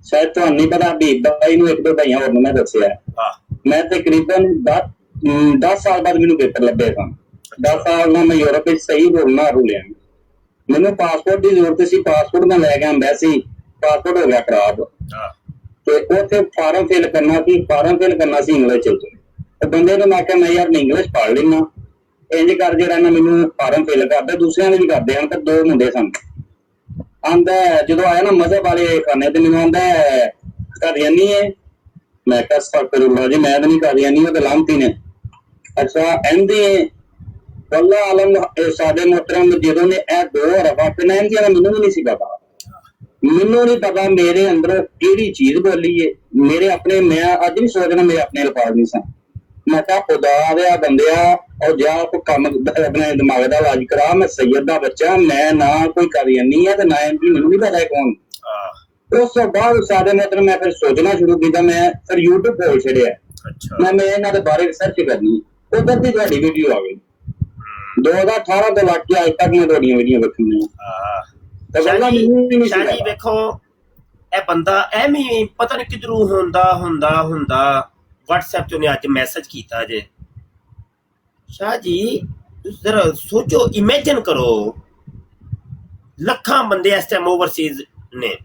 ਸ਼ਾਇਦ ਤੁਹਾਨੂੰ ਨਹੀਂ ਪਤਾ, ਹਬੀਬ ਬਾਈ ਨੂੰ ਇੱਕ ਦੋ ਭਾਈਆਂ ਹੋਰ ਨੂੰ ਮੈਂ ਦੱਸਿਆ। ਮੈਂ ਤਕਰੀਬਨ 10 ਸਾਲ ਬਾਅਦ ਮੈਨੂੰ ਪੇਪਰ ਲੱਭੇ ਸਨ। 10 ਸਾਲ ਨਾਲ ਮੈਂ ਯੂਰਪ ਵਿੱਚ ਸਹੀ ਰੁਲਿਆ। ਮੈਨੂੰ ਪਾਸਪੋਰਟ ਦੀ ਜ਼ਰੂਰਤ ਸੀ, ਪਾਸਪੋਰਟ ਮੈਂ ਲੈ ਕੇ ਆਂਦਾ ਸੀ, ਪਾਸਪੋਰਟ ਹੋ ਗਿਆ ਖਰਾਬ ਤੇ ਉੱਥੇ ਫਾਰਮ ਫਿਲ ਕਰਨਾ ਸੀ ਇੰਗਲਿਸ਼ ਵਿੱਚ। ਤੇ ਬੰਦੇ ਨੂੰ ਮੈਂ ਕਿਹਾ ਮੈਂ ਯਾਰ ਇੰਗਲਿਸ਼ ਪੜ੍ਹ ਲੈਣਾ, ਇੰਝ ਕਰ ਜਿਹੜਾ ਨਾ ਮੈਨੂੰ ਫਾਰਮ ਫਿਲ ਕਰਦਾ, ਦੂਸਰਿਆਂ ਦੇ ਵੀ ਕਰਦੇ ਹਨ। ਤੇ 2 ਮੁੰਡੇ ਸਨ। ਆਂਦਾ ਜਦੋਂ ਆਇਆ ਨਾ ਮਜ਼ਹਬ ਵਾਲੇ ਖਾਨੇ ਤੇ ਮੈਨੂੰ ਆਂਦਾ ਕਾਦੀਆਨੀ ਹੈ। ਮੈਂ ਕਿਹਾ ਅਸਤਗਫਿਰੁੱਲਾਹ ਜੀ, ਮੈਂ ਤਾਂ ਨਹੀਂ ਕਾਦੀਆਨੀ, ਉਹ ਤਾਂ ਲਾਂਤੀ ਨੇ। ਅੱਛਾ ਇਹਦੀ ਅੱਲਾ ਆਲਮ ਸਾਡੇ ਮੁਹਤਰਮ ਜਦੋਂ ਨੇ ਇਹ 2 ਹਰਫਾਂ ਤੇ ਨਾ ਇਹਦੀਆਂ ਮੈਨੂੰ ਵੀ ਨਹੀਂ ਸੀ ਪਤਾ। ਮੈਨੂੰ ਨਹੀਂ ਪਤਾ ਮੇਰੇ ਅੰਦਰੋਂ ਕਿਹੜੀ ਚੀਜ਼ ਬੋਲੀ ਏ। ਮੇਰੇ ਆਪਣੇ ਮੈਂ ਅੱਜ ਵੀ ਸੋਚਦਾ ਮੇਰੇ ਆਪਣੇ ਅਲਫਾਜ਼ ਨਹੀਂ ਸਨ। ਮੈਂ ਕਿਹਾ ਖੁਦਾ ਦੇ ਬੰਦਿਆ ਉਹ ਜਾ ਕੋਈ ਕੰਮ ਆਪਣੇ ਦਿਮਾਗ ਦਾ ਇਲਾਜ ਕਰਾ। ਮੈਂ ਸੈयद ਦਾ ਬੱਚਾ, ਮੈਂ ਨਾ ਕੋਈ ਕਾਦੀਆਨੀ ਹੈ ਤੇ ਨਾ ਮੈਨੂੰ ਨਹੀਂ ਪਤਾ ਕੌਣ। ਉਸ ਤੋਂ ਬਾਅਦ ਸਾਡੇ ਮੁਹਤਰਮ ਮੈਂ ਫਿਰ ਸੋਚਣਾ ਸ਼ੁਰੂ ਕੀਤਾ, ਮੈਂ ਫਿਰ YouTube ਖੋਲ ਛੱਡਿਆ। ਮੈਂ ਇਹਨਾਂ ਦੇ ਬਾਰੇ ਰਿਸਰਚ ਕਰਨੀ, ਉਧਰ ਦੀ ਤੁਹਾਡੀ ਵੀਡੀਓ ਆ ਗਈ। 2018 ਤੋਂ ਲੱਗ ਕੇ ਅੱਜ ਤੱਕ ਮੈਂ ਤੁਹਾਡੀਆਂ ਵੀਡੀਓ ਵੇਖੀਆਂ। ਸ਼ਾਹ ਜੀ ਵੇਖੋ, ਇਹ ਬੰਦਾ ਐਵੇਂ ਪਤਾ ਨਹੀਂ ਕਿਧਰੋਂ ਹੁੰਦਾ WhatsApp ਤੋਂ ਨੇ ਅੱਜ ਮੈਸੇਜ ਕੀਤਾ ਜੇ। ਸ਼ਾਹ ਜੀ ਜ਼ਰਾ ਸੋਚੋ, ਇਮੇਜਿਨ ਕਰੋ ਲੱਖਾਂ ਬੰਦੇ ਇਸ ਟਾਈਮ ਓਵਰਸੀਜ਼ ਨੇ,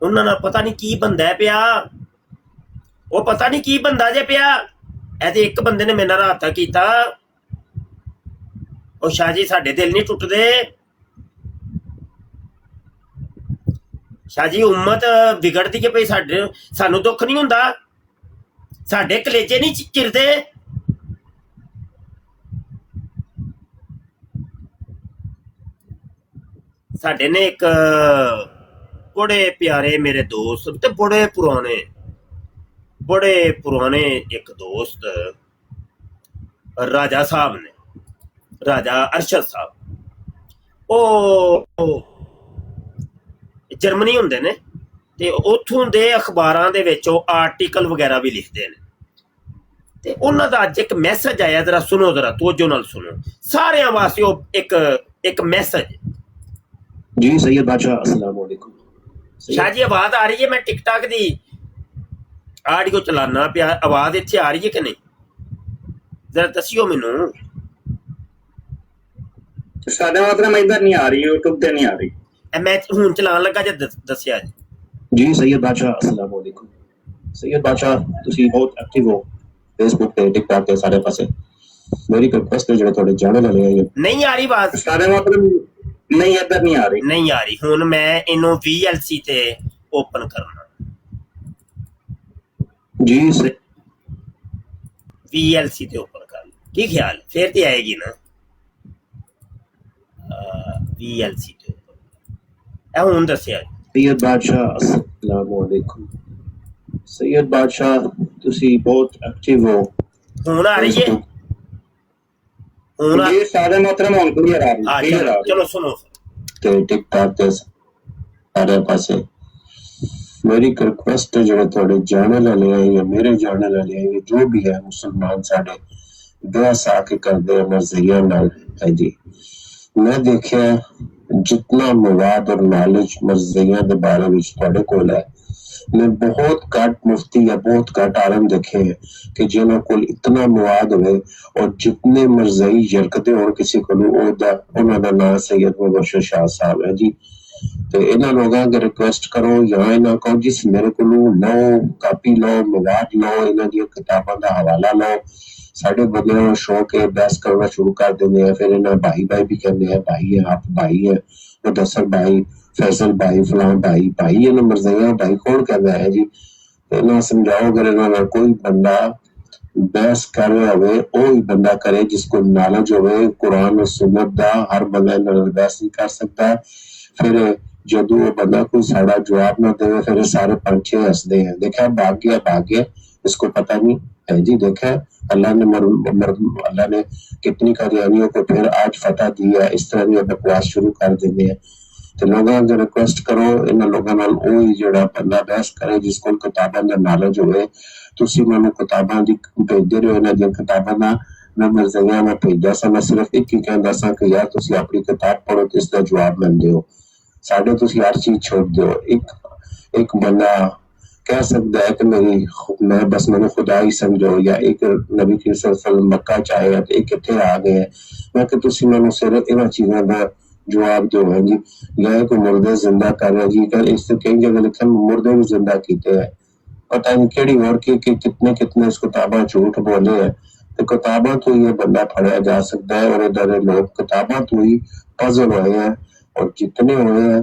ਉਹਨਾਂ ਨਾਲ ਪਤਾ ਨਹੀਂ ਕੀ ਬੰਦਾ ਪਿਆ, ਉਹ ਪਤਾ ਨਹੀਂ ਕੀ ਬੰਦਾ ਜੇ ਪਿਆ। ਇਹ ਤੇ ਇੱਕ ਬੰਦੇ ਨੇ ਮੇਰੇ ਨਾਲ ਰਾਬਤਾ ਕੀਤਾ, ਉਹ ਸ਼ਾਹ ਜੀ ਸਾਡੇ ਦਿਲ ਨਹੀਂ ਟੁੱਟਦੇ। ਸ਼ਾਹ ਜੀ ਉਮਤ ਵਿਗੜਦੀ ਕਿ ਭਈ ਸਾਨੂੰ ਦੁੱਖ ਨਹੀਂ ਹੁੰਦਾ, ਸਾਡੇ ਕਲੇਜੇ ਨਹੀਂ ਚਿਰਦੇ। ਸਾਡੇ ਨੇ ਇੱਕ ਬੜੇ ਪਿਆਰੇ ਮੇਰੇ ਦੋਸਤ ਤੇ ਬੜੇ ਪੁਰਾਣੇ ਇੱਕ ਦੋਸਤ ਰਾਜਾ ਸਾਹਿਬ ਨੇ, ਰਾਜਾ ਅਰਸ਼ਦ ਸਾਹਿਬ। ਉਹ ਜਰਮਨੀ ਹੁੰਦੇ ਨੇ ਤੇ ਉੱਥੋਂ ਦੇ ਅਖਬਾਰਾਂ ਦੇ ਵਿੱਚ ਉਹ ਆਰਟੀਕਲ ਵਗੈਰਾ ਵੀ ਲਿਖਦੇ ਨੇ। ਤੇ ਉਹਨਾਂ ਦਾ ਅੱਜ ਇੱਕ ਮੈਸੇਜ ਆਇਆ, ਜਰਾ ਸੁਣੋ, ਜਰਾ ਤਵੱਜੋ ਨਾਲ ਸੁਣੋ, ਸਾਰਿਆਂ ਵਾਸਤੇ ਉਹ ਇੱਕ ਮੈਸੇਜ। जी सैयद बादशाह अस्सलाम वालेकुम। शाह जी आवाज आ रही है? मैं टिकटॉक दी आडियो चलाना पिया, आवाज इत्थे आ रही है कि नहीं? जरा दसियो मैनू। ਸਾਡੇ ਮਤਲਬ ਇੱਧਰ ਨਹੀਂ ਆ ਰਹੀ, YouTube ਤੇ ਨਹੀਂ ਆ ਰਹੀ। मैं हुण चलान लगा जे दसिया जी। जी सैयद बादशाह अस्सलाम वालेकुम। सैयद बादशाह ਤੁਸੀਂ ਬਹੁਤ ਐਕਟਿਵ ਹੋ Facebook ਤੇ TikTok ਤੇ ਸਾਰੇ ਪਾਸੇ। ਮੇਰੀ ਰਿਕੁਐਸਟ ਹੈ ਜਿਹੜੇ ਤੁਹਾਡੇ ਚੈਨਲ ਵਾਲੇ ਆ नहीं आ रही आवाज? ਸਾਡੇ ਮਤਲਬ नहीं इधर नहीं आ रही हुण मैं इनू VLC ते ओपन करना। जी VLC ते ओपन कर, की ख्याल फिर ते आएगी ना? VLC ते ਇਹ ਹੁਣ ਦੱਸਿਆ सैयद बादशाह अस्सलाम वालेकुम। सैयद बादशाह ਤੁਸੀਂ ਬਹੁਤ ਐਕਟਿਵ ਹੋ ਹੁਣ ਆ ਰਹੀ ਹੈ ਹੁਣ जी सादे मोहतरम हम क्लियर आ रही हाँ है क्लियर आ रही चलो सुनो ਤੇ ਟਿਕਟੌਕ ਤੇ ਸਾਰੇ ਪਾਸੇ ਮੇਰੀ ਰਿਕੁਐਸਟ ਹੈ ਜਿਹੜੇ ਤੁਹਾਡੇ ਜਾਣਨ ਵਾਲੇ ਆ ਜਾਂ ਮੇਰੇ ਜਾਣਨ ਵਾਲੇ ਆ ਜੋ ਵੀ ਹੈ ਮੁਸਲਮਾਨ ਸਾਡੇ ਬਹਿਸ ਆ ਕੇ ਕਰਦੇ ਆ ਮਰਜ਼ੀਆਂ ਨਾਲ ਹੈ ਜੀ। ਮੈਂ ਦੇਖਿਆ ਜਿੰਨਾ ਮਵਾਦ ਔਰ ਨੌਲੇਜ ਮਰਜ਼ੀਆਂ ਦੇ ਬਾਰੇ ਵਿੱਚ ਤੁਹਾਡੇ ਕੋਲ ਹੈ मैं बहुत घट मुफ्ती या बहुत घट आलम देखे हैं कि जिन्होंने कोल इतना मवाद हुए और जितने मरज़ई यरकते हो किसी को उन्होंने नाम सैयद मुबशर शाह साहब है जी। तो इन्होंने लोगों के रिक्वेस्ट करो या इन्होंने कहो जिस मेरे को लो कापी लो मवाद लो इन्हों दी किताबों का हवाला लो साढ़े बंदे को शौक है बहस करना शुरू कर देंगे फिर इन्हें भाई भाई भी कहते हैं भाई है आप भाई है मुदस्सर भाई फैसल भाई फलां भाई भाई ये मरज़िया भाई कौन कहता है जी। इन्हें समझाओ अगर इन्होंने कोई बंदा बहस कर रहा हो वही बंदा करे जिसको नॉलेज हो कुरान और सुन्नत दा हर बंदा इन्होंने बहस नहीं कर सकता। फिर जदों वो बंदा कोई साड़ा जवाब ना दे फिर सारे पंछी हंसते हैं देखा भाग गया इसको पता नहीं है जी। देखा अल्लाह ने कितनी कादियानियों को फिर आज फतह दी है इस तरह की बकवास शुरू कर देते हैं। तो लोगों अगर रिक्वेस्ट करो इन लोगों नाल ओही जेड़ा बंदा बहस करे जिसको किताबां दा नॉलेज होवे तुसी मैनूं किताबां दी भेजदे रहो इन्हां दी किताबां दा मैं मरज़िया मैं भेजा सा मैं सिर्फ एक ही कहंदा सा कि यार तुसी अपनी किताब पढ़ो ते इसदा जवाब लैंदे हो साडे तुसी हर चीज छोड़ दो। एक बंदा कह सकता है कि मैं बस मैंने खुदा ही समझो या एक नबी सल्लल्लाहु अलैहि वसल्लम मक्का च आए ते एक इत्थे आ गए मैं कि तुसी मैनूं सिर्फ इन्हां चीज़ां दा जवाब दो है जी। या को मुर्दे जिंदा कर रहे जी कर इस कई जगह लिखे मुर्दे भी जिंदा किते हैं पता नहीं केड़ी और के कितने इस किताबां झूठ बोले हैं तो किताबां तो ये बंदा फड़या जा सकता है और इधर लोग किताबां तो ही पजल हुए हैं और जितने हुए हैं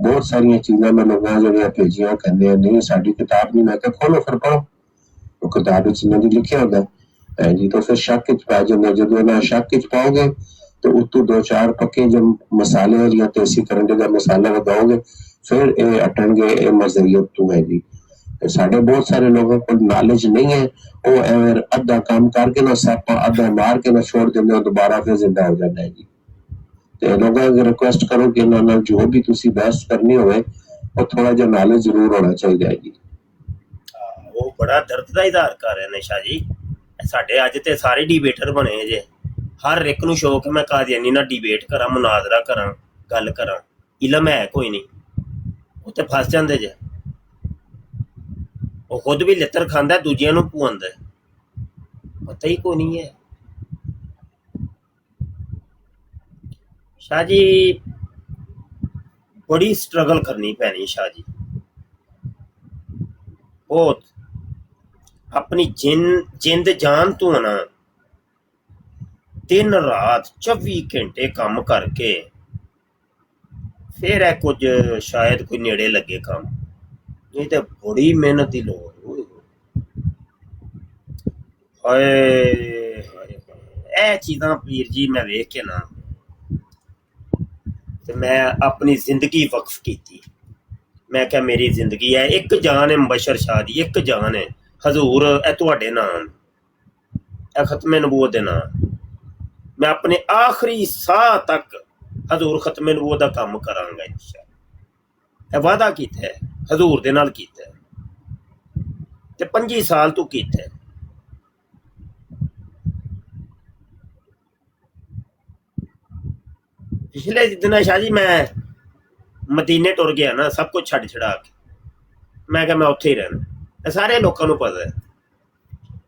बहुत सारी चीज़ां मैं लोगों जो भेजिया कहते हैं नहीं साडी किताब नहीं मैं क्या खोलो फिर पढ़ो तो किताब लिखा होता है जी। तो फिर शक पै जाते जो ना शक पाओगे तो उतों दो चार पक्के जब मसाले या तेसी करंडे का मसाला लगाओगे फिर ये अटणगे ये मरज़ियत तो है जी। साढ़े बहुत सारे लोगों को नॉलेज नहीं है वो अद्धा काम करके ना सापा अद्धा मार के ना छोड़ देंगे दोबारा फिर जिंदा हो जाता है जी। तो लोगों को रिक्वेस्ट करो कि इन्होंने जो भी तुसी बहस करनी होवे और थोड़ा जिहा नॉलेज जरूर होना चाहिए जी। वो बड़ा दर्द का इजहार कर रहे ने शाह जी साडे अज ते सारे डिबेटर बने जे हर एक नूं शौक है मैं कादियानी नाल डिबेट करा मुनाजरा करा गल करा इलम है कोई नहीं वो ते फस जांदे जे वो खुद भी लित्तर खांदा दूजियां नूं पुआंदा पता ही कोई नहीं है। शाह जी बड़ी स्ट्रगल करनी पैनी शाह जी बहुत अपनी जिंद जान तो ना दिन रात 24 घंटे काम करके फिर है कुछ शायद कोई नेड़े लगे काम नहीं तो बड़ी मेहनत की लोड़ हाय चीज़ां पीर जी मैं वेख के ना ते मैं अपनी जिंदगी वक्फ की मैं क्या मेरी जिंदगी है एक जान है मुबशर शाह दी एक जान है हजूर ए तुहाडे नाम ए खत्मे नबूवत दे नाम मैं अपने आखिरी साह तक हजूर खत्मे नबूवत दा काम करांगा इंशाअल्लाह वादा कीता है हजूर दे नाल कीता है ते 25 साल तू कीता है। पिछले दिन शाह जी मैं मदीने टुर गया ना सब कुछ छड़ छड़ा के मैं क्या मैं उत्थे ही रहना सारे लोगों को पता है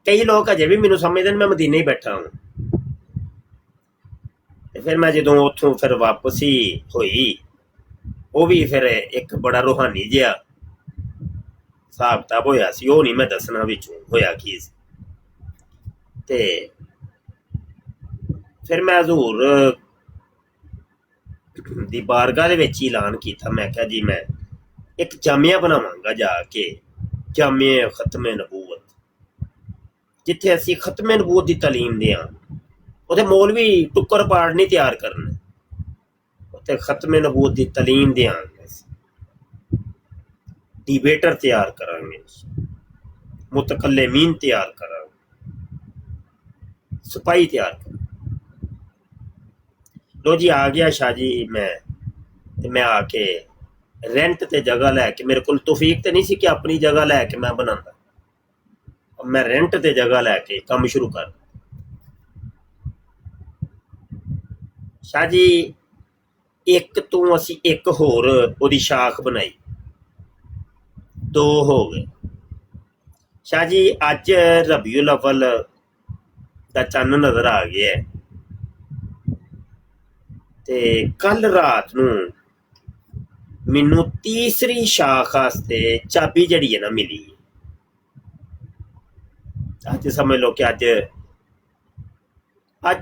कई लोग अजे भी मैनू समझते मैं मदीने ही बैठा हूँ। फिर मैं जो उतों फिर वापसी हुई वो भी फिर एक बड़ा रूहानी जिहा हिसाब किताब होया सी वो नहीं मैं दसना विचों होया की ते फिर मैं हजूर दी बारगाह दे विच ऐलान कीता मैं क्या जी मैं एक जामिया बनावांगा जाके जामिया खत्मे नबूवत जिथे असीं खत्मे नबूवत की तालीम दें उत्थे मौलवी टुक्कर पाड़ नहीं तैयार करने ਤੇ ਖਤਮੇ ਨਬੂਵਤ ਦੀ ਤਾਲੀਮ ਦਿਆਂਗੇ, डिबेटर तैयार करांगे, मुतकल्लिमीन तैयार करांगे, सिपाही तैयार करांगे। लो जी आ गया शाह जी मैं आके रेंट ते जगह लैके, मेरे को तौफीक तो नहीं सी कि अपनी जगह लैके मैं बनांदा, मैं रेंट ते जगह लैके काम शुरू कर। शाह जी एक तो असी एक होर ओदी शाख बनाई, 2 हो गए। शाह जी अज रबीउल अव्वल दा चन्न नजर आ गया है, ते कल रात नूं मैनू तीसरी शाख वास्ते चाबी जड़ी है ना मिली। अज समझ लो कि अज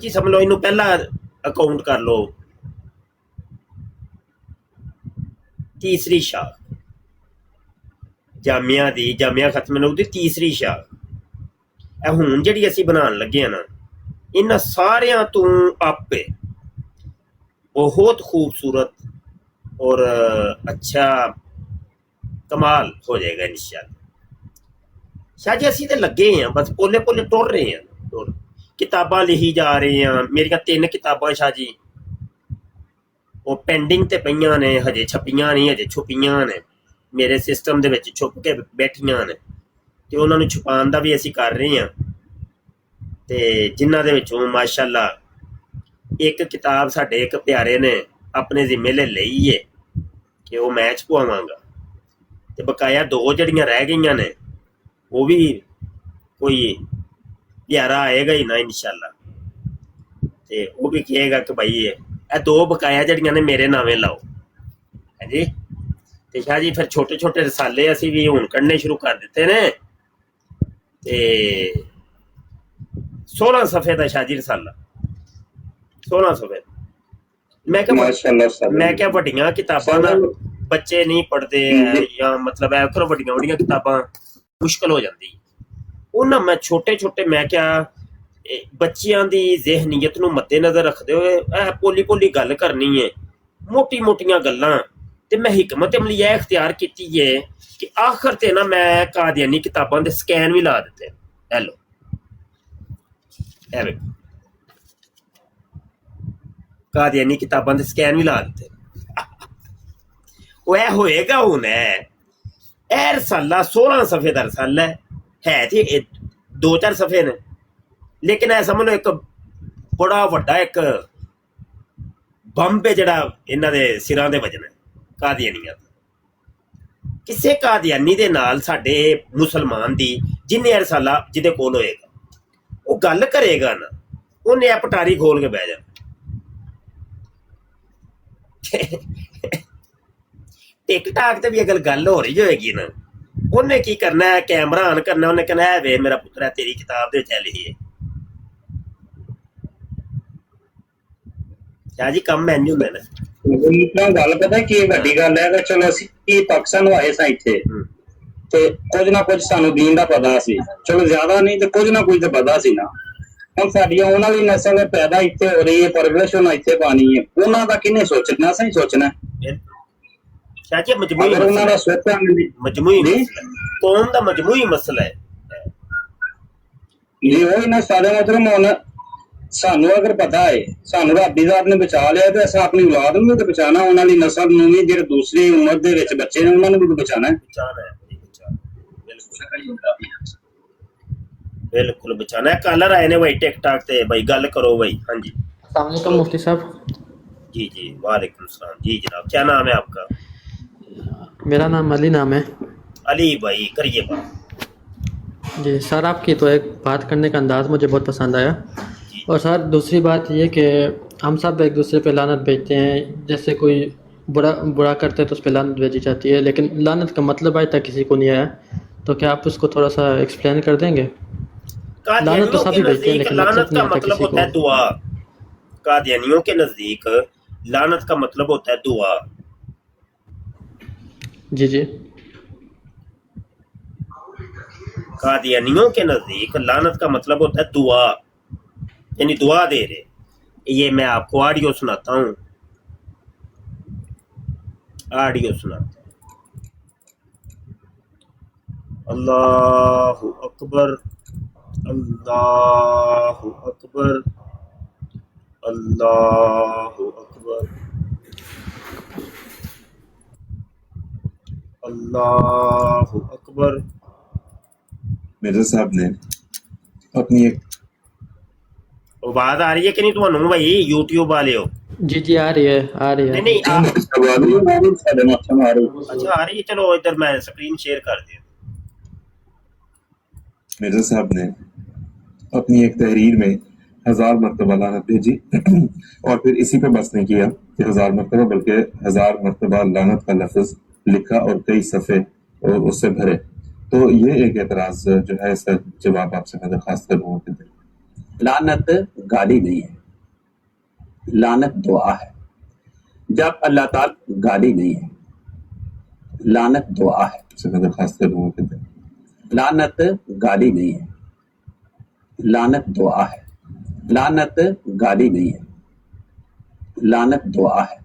ही समझ लो, इनू पहला अकाउंट कर लो, तीसरी शाख जामिया खत्म नबूवत दी तीसरी शाख। ए हुण जिहड़ी असीं बनाउण लगे ना, इन्हां सारियां तो आपे बहुत खूबसूरत और अच्छा कमाल हो जाएगा इंशाअल्लाह। शाह जी असीं ते लगे हैं, बस पोले पोले टुर रहे हैं, किताबां लिखी जा रही हैं। मेरियां 3 किताबां शाह जी वो पेंडिंग ते पईयां ने, हजे छपियां नहीं, हजे छुपियां ने, मेरे सिस्टम दे विच छुप के बैठियां ने, ते उन्हां नूं छुपाउण दा भी असीं कर रहे हैं। ते जिन्हां दे विचों माशाअल्लाह एक किताब साडे एक प्यारे ने अपने जिम्मे ले लई है कि वो मैं छपवावांगा, ते बकाया 2 जड़ियां रह गईयां ने, वो भी कोई प्यारा आएगा ही ना इंशाअल्लाह, ते वो भी कहेगा कि भाई ये 2 बकाया जड़ियां ने मेरे नावे लाओ है जी। ते शाह जी फिर छोटे छोटे रसाले असीं भी हुण कढ़ने शुरू कर दिते ने, ते 16 सफ़े दा शाह जी रसाला, 16 सफ़े। मैं क्या वड्डियां किताबां ना बच्चे नहीं पढ़ते हैं, या मतलब है फिर वड्डियां किताबां मुश्किल हो जाती, उन्हां मैं छोटे छोटे मैं क्या बच्चियां दी जहनीयत नूं मद्देनजर रखदे होए पोली पोली गल करनी है, मोटी मोटियां गल्लां। ते मैं हिकमत अमली यह इख्तियार की है कि आखिर ते ना मैं कादियानी किताबां दे स्कैन भी ला दिते। हेलो कादियानी किताबां दे स्कैन भी ला दिते। वह होएगा हुण ए रसाला 16 सफ़े दा रसाला है ते 2-4 सफ़े ने, लेकिन ऐ समझ लो एक बड़ा वड्डा एक बंब है जिहड़ा इन्हां दे सिरां दे वजना कादियानियां। किसे कादियानी दे नाल साडे मुसलमान दी जिन्ने रसाला जिहदे कोल होएगा वो गल करेगा ना, उन्हें पटारी खोल के बह जाना। टिकटाक ते भी अगर गल हो रही होएगी ना, उन्हें की करना है, कैमरा ऑन करना, उन्हें कहना है वे मेरा पुत्र है तेरी किताब दे विच लिखी है। शाह जी कम मैन्यू हुंदा ना गल पता की वड्डी गल है। चलो असीं पाकिस्तान आए सां इत्थे ते कुछ ना कुछ सानू दीन दा पता सी, चलो ज्यादा नहीं तो कुछ ना कुछ तो पता सी ना। हुण साडी आउण वाली नस्ल पैदा इत्थे हो रही है, परवरिश उन्हां इत्थे पानी है, उन्हां दा किन्ने सोचना, सही सोचना। शाह जी मजमूई कौम दा मजमूई मसला है जी। वही ना सारे मतलब हुण सानू अगर पता है सानू रब दी जात ने बचा लिया तो असां अपनी औलाद नूं भी बचाना, उन्हां दी नस्ल नूं भी, जेहड़े दूसरी उम्मत दे विच बच्चे ने उन्हां नूं भी बचाना है। बिल्कुल बचाना है। कलर आए ने भाई टिकटॉक ते, भाई गल करो भाई। हाँ जी अस्सलाम वालेकुम मुफ्ती साहब। जी वालेकुम सलाम जी जनाब, क्या नाम है आपका? मेरा नाम अली नाम है। अली भाई करिए बात। जी सर, आपकी तो एक बात करने का अंदाज़ मुझे बहुत पसंद आया। और सर दूसरी बात ये कि हम सब एक दूसरे पे लानत भेजते हैं, जैसे कोई बुरा करते हैं तो उस पर लानत भेजी जाती है, लेकिन लानत का मतलब आज तक किसी को नहीं आया, तो क्या आप उसको थोड़ा सा एक्सप्लेन कर देंगे? लानत तो सभी भेजते हैं लेकिन लानत का मतलब होता है दुआ। कादियानियों के नजदीक लानत का मतलब होता है दुआ। जी कादियानियों के नजदीक लानत का मतलब होता है दुआ, यानी दुआ दे रहे। ये मैं आपको ऑडियो सुनाता हूँ, آڈیو سناتے ہیں. اللہ اکبر اللہ اکبر اللہ اکبر اللہ اکبر. مرزا صاحب نے اپنی ایک آواز آ رہی ہے کہ نہیں تمہیں بھائی یوٹیوب والے ہو؟ جی جی آ رہی ہے آ رہی ہے. نہیں آپ اچھا آ رہی ہے. چلو ادھر میں اسکرین شیئر کر دیا. مرزا صاحب نے اپنی ایک تحریر میں 1000 مرتبہ لعنت بھیجی اور پھر اسی پہ بس نہیں کیا کہ 1000 مرتبہ بلکہ 1000 مرتبہ لعنت کا لفظ لکھا اور کئی صفحے اس سے بھرے. تو یہ ایک اعتراض جو ہے اس کا جواب آپ سے میں درخواست کروں کہ لعنت گالی نہیں ہے، لعنت دعا ہے. جب اللہ تعالی گالی نہیں ہے، لعنت دعا ہے. سے میں درخواست کروں کہ لعنت گالی نہیں ہے، لعنت دعا ہے. لعنت گالی نہیں ہے، لعنت دعا ہے.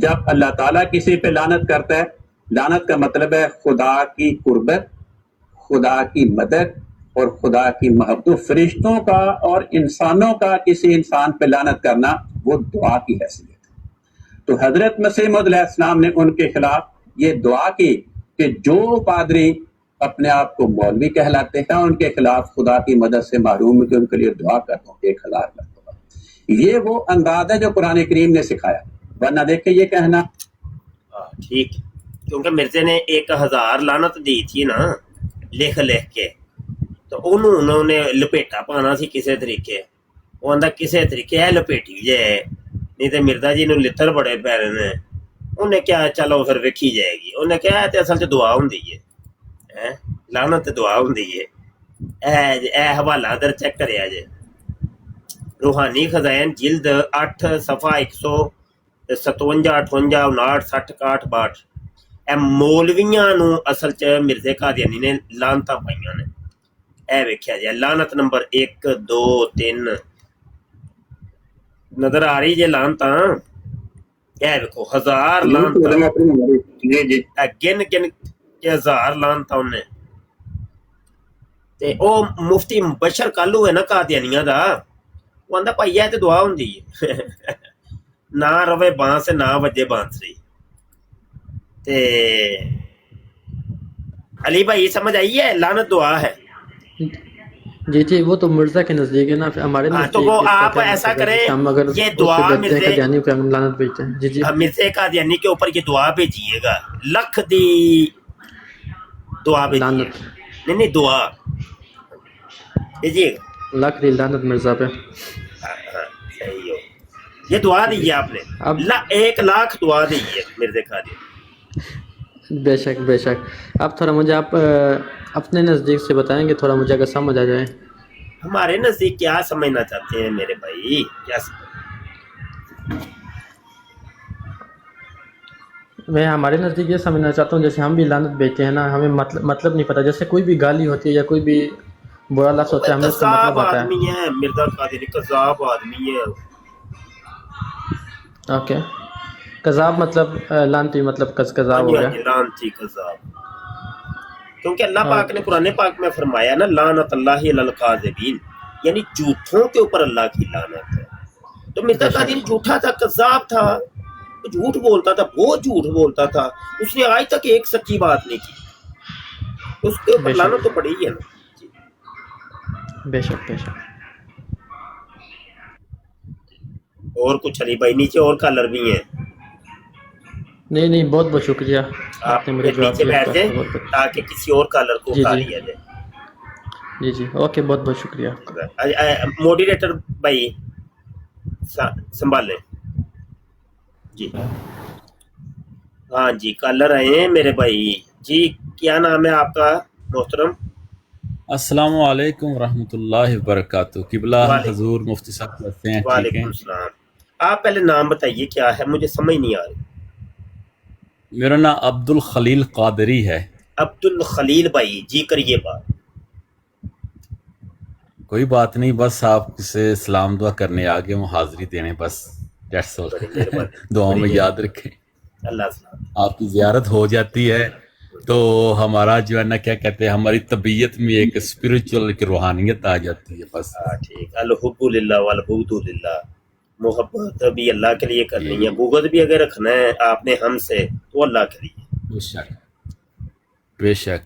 جب اللہ تعالیٰ کسی پہ لعنت کرتا ہے، لعنت کا مطلب ہے خدا کی قربت، خدا کی مدد اور خدا کی محبت. فرشتوں کا اور انسانوں کا کسی انسان پہ لعنت کرنا وہ دعا کی حیثیت ہے. تو حضرت مسیح موعود علیہ السلام نے ان کے خلاف یہ دعا کی کہ جو پادری اپنے آپ کو مولوی کہلاتے ہیں ان کے خلاف خدا کی مدد سے محروم ہے کہ ان کے لیے دعا کرتا ہوں 1000 مرتبہ. یہ وہ انداز ہے جو قرآن کریم نے سکھایا. ورنہ دیکھیں یہ کہنا ٹھیک، کیونکہ مرزے نے 1000 لعنت دی تھی نا لکھ کے، تو انہوں نے لپیٹا پانا سی کسے طریقے. وہ آندا کسے طریقے ہے لپیٹی جائے، نہیں تو مرزا جی نو لتر بڑے پیرے نے. انہیں کیا چلو پھر ویکھی جائے گی. انہیں کیا ہے اصل چ دعا ہوندی ہے، لعنت دعا ہوندی ہے. اے حوالہ ادھر چیک کریا جے، روحانی خزائن جلد 8 صفحہ 157 58 59 60 61 62. اے مولویاں نو اصل چ مرزے قادیانی نے لعنتاں پائیاں نے. اے ویکھیا جائے لعنت نمبر 1 2 3 نظر آ رہی جے لعنتاں. اے ویکھو 1000 لعنتاں گن گن کے 1000 لعنتاں انہیں. تے او مفتی مبشر کالو ہے نا قادیانیاں دا، وہ آندا بھائی یہ تے دعا ہوندی ہے نہ روے بانس نہ وجے بانسری. تے علی بھائی سمجھ آئی ہے لعنت دعا ہے. جی جی وہ تو مرزا کے نزدیک ہے نا، ہمارے تو نزدیک وہ اس کا آپ کیا ایسا مطلب ہے کریں کہ ہم اگر یہ اس دعا پہ بیٹھتے ہیں مرزے قادیانی پہ ہم لعنت بھیجتے ہیں. جی جی مرزے قادیانی کے اوپر یہ دعا بھیجیے گا، لکھ دی دعا بھیجیے. لعنت نہیں دعا بھیجیے گا. لاکھ دی لعنت مرزا پہ. ہاں صحیح ہو. یہ دعا دی ہے آپ نے، اب 1,00,000 دعا دی ہے مرزے قادیانی. بے شک بے شک. اب تھوڑا مجھے آپ اپنے نزدیک سے بتائیں گے تھوڑا مجھے اگر سمجھ آ جائے. ہمارے نزدیک کیا سمجھنا چاہتے ہیں میرے بھائی؟ کیا میں ہمارے نزدیک یہ سمجھنا چاہتا ہوں جیسے ہم بھی لعنت بیچتے ہیں نا، ہمیں مطلب نہیں پتہ. جیسے کوئی بھی گالی ہوتی ہے یا کوئی بھی برا لفظ ہوتا ہے ہمیں اس کا مطلب آتا ہے. آدمی ہے مرزا قادری، کذاب آدمی ہے. اوکے کذاب مطلب لعنتی مطلب کذاب ہو گیا. لعنتی کذاب. کیونکہ اللہ پاک نے قرآن پاک میں فرمایا نا لعنت اللہ علی الکاذبین، یعنی جھوٹوں کے اوپر اللہ کی لعنت ہے. تو مرزا قادری جھوٹا تھا، کذاب تھا، جھوٹ بولتا تھا، بہت جھوٹ بولتا تھا. اس نے آج تک ایک سچی بات نہیں کی، اس کے اوپر لعنت تو پڑی ہے نا. بے شک بے شک. اور کچھ علی بھائی نیچے اور کالر بھی ہیں. نہیں نہیں بہت بہت شکریہ آپ نے مجھے جواب نیچے دیا. بیٹھ جائیں تاکہ کسی اور کالر کو اٹھا لیا جائے. جی جی اوکے بہت بہت شکریہ. موڈیریٹر بھائی سنبھالیں جی. ہاں جی کالر آئے ہیں میرے بھائی. جی کیا نام ہے آپ کا محترم؟ السلام علیکم ورحمۃ اللہ وبرکاتہ. قبلہ حضور مفتی صاحب کہتے ہیں. وعلیکم السلام. آپ پہلے نام بتائیے کیا ہے، مجھے سمجھ نہیں آ رہی. میرا نام عبد الخلیل قادری ہے. عبد الخلیل بھائی جی کریے بات. کوئی بات نہیں، بس آپ سے سلام دعا کرنے آگے، وہ حاضری دینے، بس دعاؤں میں یاد رکھیں. अल्लाह सलाम। आपकी ज़ियारत हो जाती है तो हमारा जो है ना, क्या कहते हैं, हमारी तबीयत में एक स्पिरिचुअल, एक रूहानियत आ जाती है बस। हाँ ठीक, अल हुब्बु लिल्लाह वल बुग़्दु लिल्लाह, मोहब्बत भी अल्लाह के लिए करनी है, बुग़्ज़ भी अगर रखना है आपने हमसे तो अल्लाह के लिए। बेशक बेशक।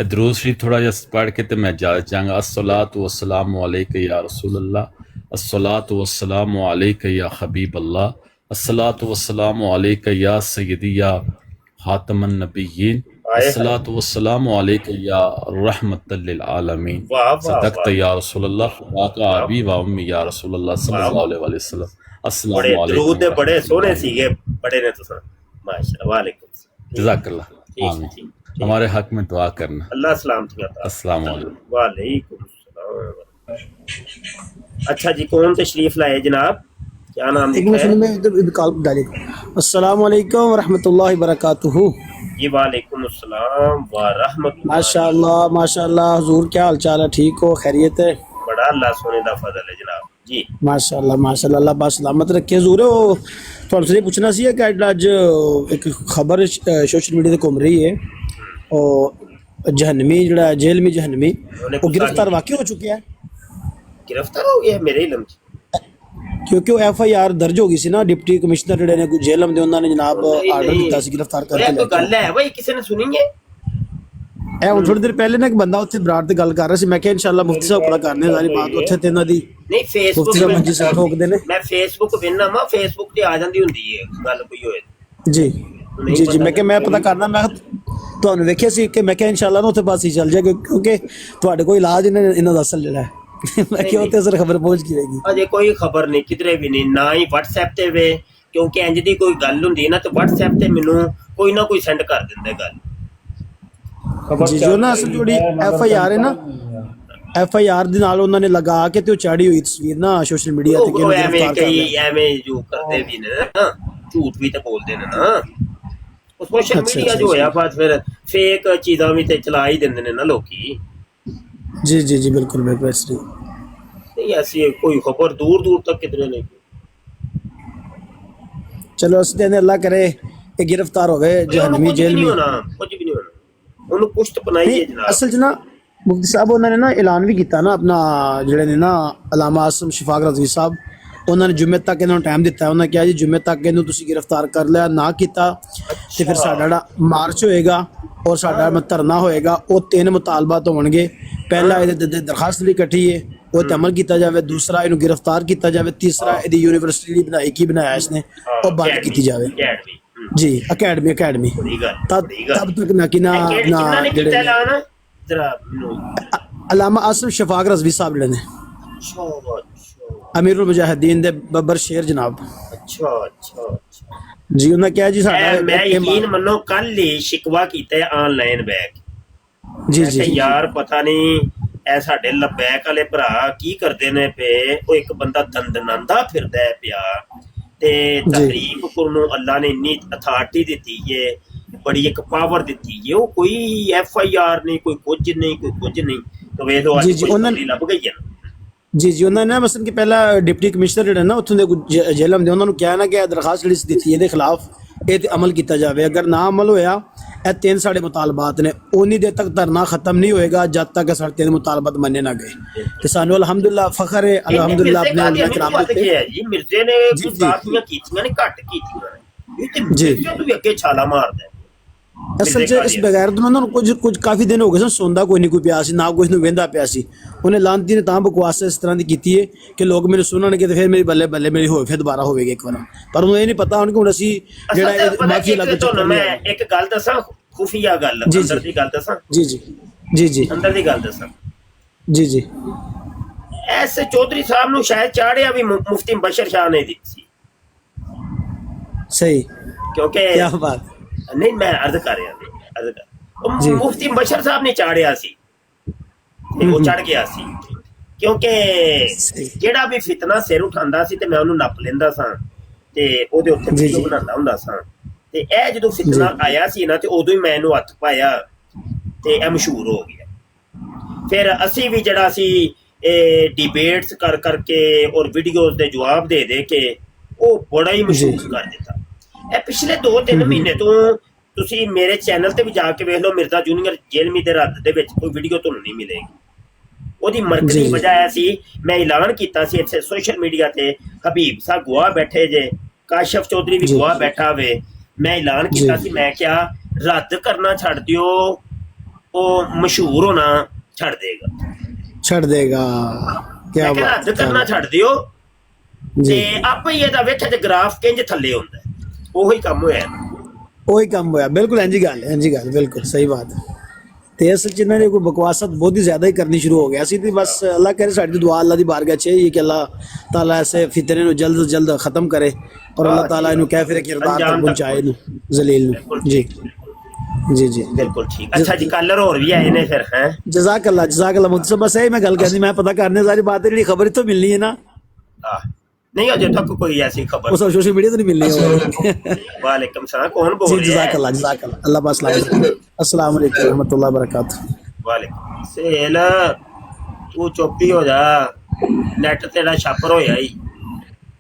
दुरूद शरीफ थोड़ा जहा पढ़ के तो मैं जा चाहूँगा। अस्सलातु वस्सलामु अलैका या रसूल अल्लाह, अस्सलातु वस्सलामु अलैका या हबीब अल्लाह, अस्सलातु वस्सलामु अलैका या सय्यदी या खातमन नबिय्यीन, अस्सलातु वस्सलामु अलैका या रहमतल लिल आलमीन, सदक़त या रसूल अल्लाह, वाका अबी व उम्मी या रसूल अल्लाह सल्लल्लाहु अलैहि वसल्लम। अस्सलामु बड़े अलैकुम। दरूद बड़े सोहने सीगे, बड़े ने तुसां माशाअल्लाह। वालेकुम सलाम। जज़ाकल्लाह। ठीक आमीन। ठीक, हमारे हक में दुआ करना। अल्लाह सलामतियां अता। अस्सलामु अलैकुम। वालेकुम सलाम। अच्छा जी, कौन तशरीफ लाए जनाब, क्या नाम एक लिखा है? मिनट में इधर कॉल डालिए। अस्सलाम वालेकुम व रहमतुल्लाहि व बरकातुहू। जी वालेकुम अस्सलाम व रहमतुल्लाह। माशाअल्लाह माशाअल्लाह, हुजूर क्या हाल चाल है, ठीक हो, खैरियत है? बड़ा अल्लाह सोने दा फजल है जनाब जी। माशाअल्लाह माशाअल्लाह, अल्लाह बस सलामत रखे। हुजूर तुहानू से पूछना सी कि अज एक खबर सोशल मीडिया ते घूम रही है, और जहनवी जिहड़ा जेल में जहनवी वो गिरफ्तार वाकई हो चुका है। गिरफ्तार हो गया मेरे इल्म च? क्योंकि FIR दर्ज हो गई सी ना, डिप्टी कमिश्नर जिहड़े ने जेल में उन्होंने जनाब आर्डर दिता सी गिरफ्तार करके। कोई गल है भाई, किसी ने सुनी है? ਹੁਣ ਥੋੜੀ ਦੇਰ ਪਹਿਲੇ ਨਾ ਇੱਕ ਬੰਦਾ ਉੱਥੇ ਬਰਾੜ ਤੇ ਗੱਲ ਕਰ ਰਿਹਾ ਸੀ, ਮੈਂ ਕਿਹਾ ਇਨਸ਼ਾਅੱਲਾ ਮੁਫਤੀ ਸਾਹਿਬ ਕੋਲ ਕਰਨੇ ਸਾਰੀ ਬਾਤ ਉੱਥੇ ਤੇ ਇਹਨਾਂ ਦੀ ਨਹੀਂ ਫੇਸਬੁੱਕ ਮੁਫਤੀ ਸਾਹਿਬ ਮੰਜੀ ਸਾਹਿਬ ਠੋਕਦੇ ਨੇ। ਮੈਂ ਫੇਸਬੁੱਕ ਵੇਖਣਾ ਵਾ, ਫੇਸਬੁੱਕ ਤੇ ਆ ਜਾਂਦੀ ਹੁੰਦੀ ਹੈ ਗੱਲ ਕੋਈ ਹੋਏ। ਜੀ ਜੀ ਜੀ, ਮੈਂ ਕਿਹਾ ਮੈਂ ਪਤਾ ਕਰਨਾ, ਮੈਂ ਤੁਹਾਨੂੰ ਵੇਖਿਆ ਸੀ ਕਿ ਮੈਂ ਕਿਹਾ ਇਨਸ਼ਾਅੱਲਾ ਨਾ ਉੱਥੇ ਪਾਸੇ ਚੱਲ ਜਾਏਗਾ, ਕਿਉਂਕਿ ਤੁਹਾਡੇ ਕੋਈ ਇਲਾਜ ਇਹਨਾਂ ਦਾ ਅਸਲ ਜਿਹੜਾ ਹੈ ਮੈਂ ਕਿਹਾ ਉੱਥੇ ਅਸਰ ਖਬਰ ਪਹੁੰਚ ਕੀ ਰਹੇਗੀ। ਅਜੇ ਕੋਈ ਖਬਰ ਨਹੀਂ ਕਿਧਰੇ ਵੀ ਨਹੀਂ, ਨਾ ਹੀ WhatsApp ਤੇ ਵੇ, ਕਿਉਂਕਿ ਇੰਜ ਦੀ ਕੋਈ ਗੱਲ ਹੁੰਦੀ ਹੈ ਨਾ ਤੇ WhatsApp ਤੇ ਮੈਨੂੰ ਕੋਈ ਨਾ ਕੋਈ ਸੈਂਡ ਕਰ ਦਿੰਦਾ ਗੱਲ। ਜੀ ਜੋ ਨਾ ਅਸਲ ਜਿਹੜੀ FIR ਹੈ ਨਾ, FIR ਦੇ ਨਾਲ ਉਹਨਾਂ ਨੇ ਲਗਾ ਕੇ ਤੇ ਉਹ ਚਾੜੀ ਹੋਈ ਤਸਵੀਰ ਨਾ ਸੋਸ਼ਲ ਮੀਡੀਆ ਤੇ ਕਿ ਐਵੇਂ ਕਈ ਐਵੇਂ ਜੋ ਕਰਦੇ ਵੀ ਨੇ ਨਾ, ਝੂਠ ਵੀ ਤੇ ਬੋਲਦੇ ਨੇ ਨਾ। ਉਹ ਸੋਸ਼ਲ ਮੀਡੀਆ ਜੋ ਹੋਇਆ ਬਾਅਦ ਫਿਰ ਫੇਕ ਚੀਜ਼ਾਂ ਵੀ ਤੇ ਚਲਾ ਹੀ ਦਿੰਦੇ ਨੇ ਨਾ ਲੋਕੀ। ਜੀ ਜੀ ਜੀ ਬਿਲਕੁਲ ਬਿਲਕੁਲ ਸਹੀ। ਨਹੀਂ ਐਸੀ ਕੋਈ ਖਬਰ ਦੂਰ ਦੂਰ ਤੱਕ ਕਿਧਰੇ ਨਹੀਂ। ਚਲੋ ਅਸੀਂ ਕਹਿੰਦੇ ਅੱਲਾ ਕਰੇ ਇਹ गिरफ्तार हो गए जहनवी जेल में। ਕੁਝ ਵੀ ਨਹੀਂ ਹੋਣਾ, ਉਹਨੂੰ ਪੁਸ਼ਤ ਬਣਾਈਏ ਜਨਾਬ। ਅਸਲ 'ਚ ਨਾ ਮੁਫਤੀ ਸਾਹਿਬ ਉਹਨਾਂ ਨੇ ਨਾ ਐਲਾਨ ਵੀ ਕੀਤਾ ਨਾ, ਆਪਣਾ ਜਿਹੜੇ ਨੇ ਨਾ ਅਲਾਮਾ ਆਸਮ ਸ਼ਫਾਕ ਰਜ਼ਵੀ ਸਾਹਿਬ, ਉਹਨਾਂ ਨੇ ਜੁਮੇ ਤੱਕ ਇਹਨਾਂ ਨੂੰ ਟਾਈਮ ਦਿੱਤਾ। ਉਹਨਾਂ ਕਿਹਾ ਜੀ ਜੁਮੇ ਤੱਕ ਇਹਨੂੰ ਤੁਸੀਂ ਗ੍ਰਿਫਤਾਰ ਕਰ ਲਿਆ, ਨਾ ਕੀਤਾ ਤੇ ਫਿਰ ਸਾਡਾ ਜਿਹੜਾ ਮਾਰਚ ਹੋਏਗਾ ਔਰ ਸਾਡਾ ਧਰਨਾ ਹੋਏਗਾ, ਉਹ 3 ਮੁਤਾਲਬਾਤ ਹੋਣਗੇ। ਪਹਿਲਾ ਇਹਦੇ ਦਰਖਾਸਤ ਲਈ ਇਕੱਠੀ ਹੈ, ਉਹ ਤੇ ਅਮਲ ਕੀਤਾ ਜਾਵੇ। ਦੂਸਰਾ ਇਹਨੂੰ ਗ੍ਰਿਫਤਾਰ ਕੀਤਾ ਜਾਵੇ। ਤੀਸਰਾ ਇਹਦੀ ਯੂਨੀਵਰਸਿਟੀ ਲਈ ਬਣਾਈ ਕੀ ਬਣਾਇਆ ਇਸਨੇ ਉਹ ਬੰਦ ਕੀਤੀ ਜਾਵੇ। जी अकेडमी तब तक ना कि ना अलामा आसिम शफाक रज़वी साहब ने अमीरुल मुजाहिदीन दे बब्बर शेर जनाब। अच्छा अच्छा जी उन्हें क्या जी साडा मैं यकीन मनो कल ही शिकवा कीता ऑनलाइन बैक। जी जी यार पता नहीं ए साडे लबैक वाले भरा की करदे ने पे, ओ एक बंदा दंदनांदा फिरदा है पिया ते तहरीक को अल्लाह ने इन्नी अथॉरिटी दी है, बड़ी एक पावर दी है। वो कोई FIR नहीं, कोई कुछ नहीं, कोई कुछ नहीं, तो वे तो लभ गई है। जी जी उन्होंने मसलन कि पहला डिप्टी कमिश्नर जो ना उत्थों के जेल में उन्होंने क्या ना कि दरखास्त जी दी है खिलाफ ये अमल किया जाए। अगर ना अमल होया ਇਹ 3 ਸਾਡੇ ਮੁਤਾਲਬਾਤ ਨੇ, ਉਨੀ ਦੇਰ ਤੱਕ ਧਰਨਾ ਖਤਮ ਨਹੀਂ ਹੋਏਗਾ ਜਦ ਤੱਕ ਸਾਡੇ 3 ਮੁਤਾਲਬਾਤ ਮੰਨੇ ਨਾ ਗਏ। ਤੇ ਸਾਨੂੰ ਅਲਹਮਦੁਲਿਲਾ ਫਖਰ ਹੈ ਅਲਹਮਦੁਲਿਲਾ ਆਪਣੇ ਉਲਮਾ ਕਿਰਾਮ ਤੇ ਜੀ ਮਿਰਜ਼ੇ ਨੇ ਗੁਸਤਾਖੀਆਂ ਕੀਤੀਆਂ ਨੇ, ਘੱਟ ਕੀਤੀਆਂ ਨੇ। ਇਹ ਤੇ ਮਿਰਜ਼ੇ ਤੋਂ ਵੀ ਅੱਗੇ ਛਾਲਾ ਮਾਰਦਾ। ਅਸਲ 'ਚ ਇਸ ਬਗੈਰ ਤੋਂ ਉਹਨਾਂ ਨੂੰ ਕੁਝ ਕਾਫੀ ਦਿਨ ਹੋ ਗਏ ਸਨ, ਸੌਂਦਾ ਕੋਈ ਨਹੀਂ ਕੋਈ ਪਿਆ ਸੀ, ਨਾ ਕੋਈ ਨੂੰ ਵਹਿੰਦਾ ਪਿਆ ਸੀ। ਉਹਨੇ ਲਾਂਤੀ ਨੇ ਤਾਂ ਬਕਵਾਸ ਇਸ ਤਰ੍ਹਾਂ ਦੀ ਕੀਤੀ ਹੈ ਕਿ ਲੋਕ ਮੈਨੂੰ ਸੁਣਨਗੇ ਤੇ ਫਿਰ ਮੇਰੀ ਬੱਲੇ ਬੱਲੇ ਮੇਰੀ ਹੋਵੇ, ਫਿਰ ਦੁਬਾਰਾ ਹੋਵੇਗੀ ਇੱਕ ਵਾਰ। ਪਰ ਉਹਨੂੰ ਇਹ ਨਹੀਂ ਪਤਾ ਹੁਣ ਕਿ ਹੁਣ ਅਸੀਂ ਜਿਹੜਾ ਮਾਫੀ ਲੱਗ ਚੁੱਕਾ। ਮੈਂ ਇੱਕ ਗੱਲ ਦੱਸਾਂ, ਖੁਫੀਆ ਗੱਲ, ਅੰਦਰ ਦੀ ਗੱਲ ਦੱਸਾਂ। ਜੀ ਜੀ ਜੀ ਜੀ ਅੰਦਰ ਦੀ ਗੱਲ ਦੱਸਾਂ। ਜੀ ਜੀ ਐਸ ਚੌਧਰੀ ਸਾਹਿਬ ਨੂੰ ਸ਼ਾਇਦ ਚਾੜਿਆ ਵੀ ਮੁਫਤੀ ਬਸ਼ਰ ਸ਼ਾਹ ਨੇ ਦਿੱਤੀ ਸੀ। ਸਹੀ ਕਿਉਂਕਿ ਕੀ ਬਾਤ ਨਹੀਂ, ਮੈਂ ਅਰਜ਼ ਕਰ ਰਿਹਾ ਮੁਫਤੀ ਬਸ਼ਰ ਸਾਹਿਬ ਨੇ ਚਾੜਿਆ ਸੀ ਤੇ ਉਹ ਚੜ ਗਿਆ ਸੀ, ਕਿਉਂਕਿ ਜਿਹੜਾ ਵੀ ਫਿਤਨਾ ਸਿਰ ਉਠਾਉਂਦਾ ਸੀ ਤੇ ਮੈਂ ਉਹਨੂੰ ਨੱਪ ਲੈਂਦਾ ਸਾਂ ਤੇ ਉਹਦੇ ਉੱਤੇ ਵੀਡੀਓ ਬਣਾਉਂਦਾ ਹੁੰਦਾ ਸਾਂ। ਤੇ ਇਹ ਜਦੋਂ ਫਿਤਨਾ ਆਇਆ ਸੀ ਨਾ ਤੇ ਉਦੋਂ ਹੀ ਮੈਂ ਇਹਨੂੰ ਹੱਥ ਪਾਇਆ ਤੇ ਇਹ ਮਸ਼ਹੂਰ ਹੋ ਗਿਆ। ਫਿਰ ਅਸੀਂ ਵੀ ਜਿਹੜਾ ਸੀ ਇਹ ਡਿਬੇਟਸ ਕਰ ਕਰਕੇ ਔਰ ਵੀਡੀਓਜ਼ ਦੇ ਜਵਾਬ ਦੇ ਕੇ ਉਹ ਬੜਾ ਹੀ ਮਸ਼ਹੂਰ ਕਰ ਦਿੱਤਾ। ਇਹ ਪਿਛਲੇ 2-3 ਮਹੀਨੇ ਤੋਂ ਤੁਸੀਂ ਮੇਰੇ ਚੈਨਲ ਤੇ ਵੀ ਜਾ ਕੇ ਵੇਖ ਲਓ, ਮਿਰਜ਼ਾ ਜੂਨੀਅਰ ਜੇਲਮੀ ਦੇ ਰੱਦ ਦੇ ਵਿੱਚ ਕੋਈ ਵੀਡੀਓ ਤੁਹਾਨੂੰ ਨਹੀਂ ਮਿਲੇਗੀ। ਉਹਦੀ ਮਰਕਜ਼ੀ ਵਜ੍ਹਾ ਇਹ ਸੀ, ਮੈਂ ਐਲਾਨ ਕੀਤਾ ਸੀ ਇੱਥੇ ਸੋਸ਼ਲ ਮੀਡੀਆ ਤੇ, ਹਬੀਬ ਸਾਹਿਬ ਗਵਾਹ ਬੈਠੇ ਜੇ, ਕਾਸ਼ਫ ਚੌਧਰੀ ਵੀ ਗਵਾਹ ਬੈਠਾ ਹੋਵੇ, ਮੈਂ ਐਲਾਨ ਕੀਤਾ ਸੀ, ਮੈਂ ਕਿਹਾ ਰੱਦ ਕਰਨਾ ਛੱਡ ਦਿਓ, ਉਹ ਮਸ਼ਹੂਰ ਹੋਣਾ ਛੱਡ ਦੇਗਾ क्या ਮੈਂ ਕਿਹਾ बात ਰੱਦ ਕਰਨਾ ਛੱਡ ਦਿਓ ਤੇ ਆਪੇ ਹੀ ਇਹਦਾ ਵੇਖੇ ਤੇ ਗ੍ਰਾਫ ਕਿੰਜ ਥੱਲੇ ਹੁੰਦਾ, ਉਹੀ ਕੰਮ ਹੋਇਆ। वही काम होया, बिल्कुल इंजी गल बिल्कुल सही बात है। ਤੇ ਅਸਲ ਚ ਇਹਨਾਂ ਨੇ ਕੋਈ ਬਕਵਾਸਤ ਬਹੁਤ ਹੀ ਜ਼ਿਆਦਾ ਹੀ ਕਰਨੀ ਸ਼ੁਰੂ ਹੋ ਗਿਆ ਸੀ ਤੇ ਬਸ ਅੱਲਾਹ ਕਰੇ ਸਾਡੀ ਦੁਆ ਅੱਲਾਹ ਦੀ ਬਾਰਗਾਹ ਚ ਹੈ ਕਿ ਅੱਲਾਹ ਤਾਲਾ ਐਸੇ ਫਿਤਨੇ ਨੂੰ ਜਲਦ ਤੋਂ ਜਲਦ ਖਤਮ करे और अल्लाह ताला इन्हों कैफिर किरदार तक पहुंचाए इन्हों जलील नूं। जी जी जी बिल्कुल ठीक। अच्छा जी, कलर और भी आए ने फिर हैं। जज़ाक अल्लाह मुझसे बस यही मैं गल करनी, मैं पता करने सारी बात है, खबर तो मिलनी है ना। नहीं अजे तक कोई ऐसी खबर वो सब सोशल मीडिया तो नहीं मिलनी है। वालेकुम सलाम, कौन बोल रहे हैं? जज़ाक अल्लाह पाक सलामत। अस्सलाम वालेकुम रहमतुल्लाहि व बरकातहू। वालेकुम सेल, तू चुप ही हो जा, नेट तेरा छापर होया ही।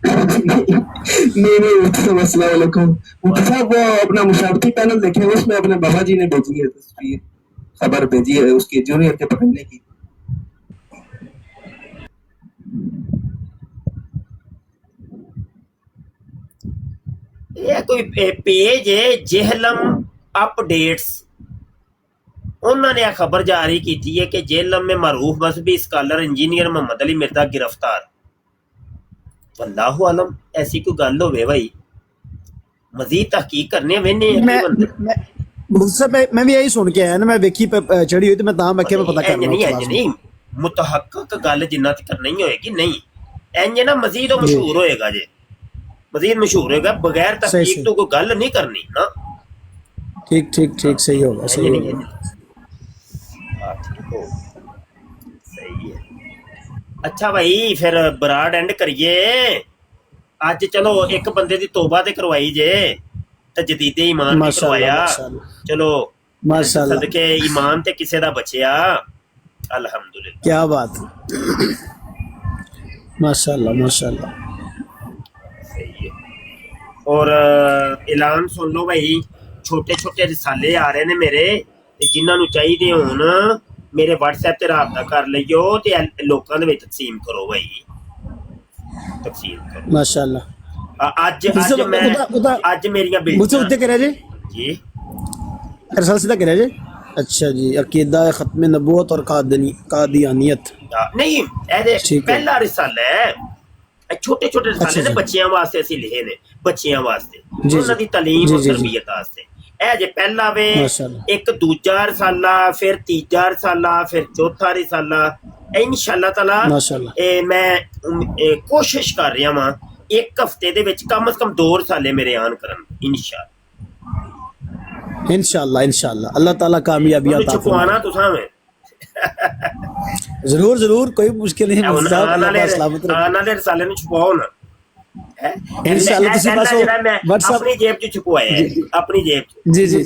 नहीं अस्सलाम वालेकुम। मुफ्ती साहब वो अपना मुशावरती पैनल देखे, उसमें अपने बाबा जी ने भेजी है तस्वीर, खबर भेजी है उसके जूनियर के पकड़ने की। ये कोई पेज है जेहलम अपडेट्स, उन्होंने खबर जारी की है कि जेहलम में मरूफ मजहबी स्कॉलर इंजीनियर मोहम्मद अली मिर्जा गिरफ्तार। अल्लाहु आलम ऐसी कोई गल होवे भाई, मजीद तहकीक करने वेने मैं भी यही सुन के आया ना, मैं वेखी चढ़ी हुई तो मैं तां बैठे पता करना नहीं मुतहक्कक गल जिन्ना तक नहीं होएगी, नहीं इंज ना मजीद मशहूर होएगा जे, मजीद मशहूर होएगा, बगैर तहकीक तो कोई गल नहीं करनी ना। ठीक ठीक ठीक सही होगा, सही होगा। सही है। अच्छा भाई फिर बराड एंड करिए अज, चलो एक बंदे दी तौबा ते करवाई जे, तजदीदे ईमान भी करवाया, चलो माशाअल्लाह सदके ईमान ते किसे दा बचिया, अल्हम्दुलिल्लाह। क्या बात, माशाअल्लाह माशाअल्लाह। सही है। और ऐलान सुन लो भाई, छोटे छोटे रिसाले आ रहे ने मेरे, जिन्होंने चाहिए होन मेरे व्हाट्सएप ते राबता कर लियो ते लोकां दे विच तकसीम करो भाई, तकसीम करो माशाअल्लाह। आज मेरियां मुझसे उत्ते करे जी अरसल सीधा करे जे। अच्छा जी, अकीदा खत्म नबूवत और कादियानियत नहीं, ए पहला रिसाला है, छोटे छोटे रिसाले ने बच्चियां वास्ते असि लिखे ने, बच्चियां वास्ते उन्हां दी तालीम और तरबियत वास्ते। ए जे पहला वे, एक दूजा रिसाला, फिर तीजा रिसाला, फिर चौथा रिसाला, इंशाअल्लाह ताला मैं कोशिश कर रहा वां एक हफ्ते दे विच कम से कम 2 रिसाले मेरे आन करन, इंशाअल्लाह इंशाअल्लाह अल्लाह ताला कामयाबी अता छुपवाना तुसां में जरूर जरूर, कोई मुश्किल नहीं। आने वाले रिसाले नु छुपाओ ना इंशाअल्लाह। ਤੁਸੀਂ ਬਸ WhatsApp ਆਪਣੀ ਜੇਬ ਚ ਛੁਪਵਾਇਆ, ਆਪਣੀ ਜੇਬ ਚ। ਜੀ ਜੀ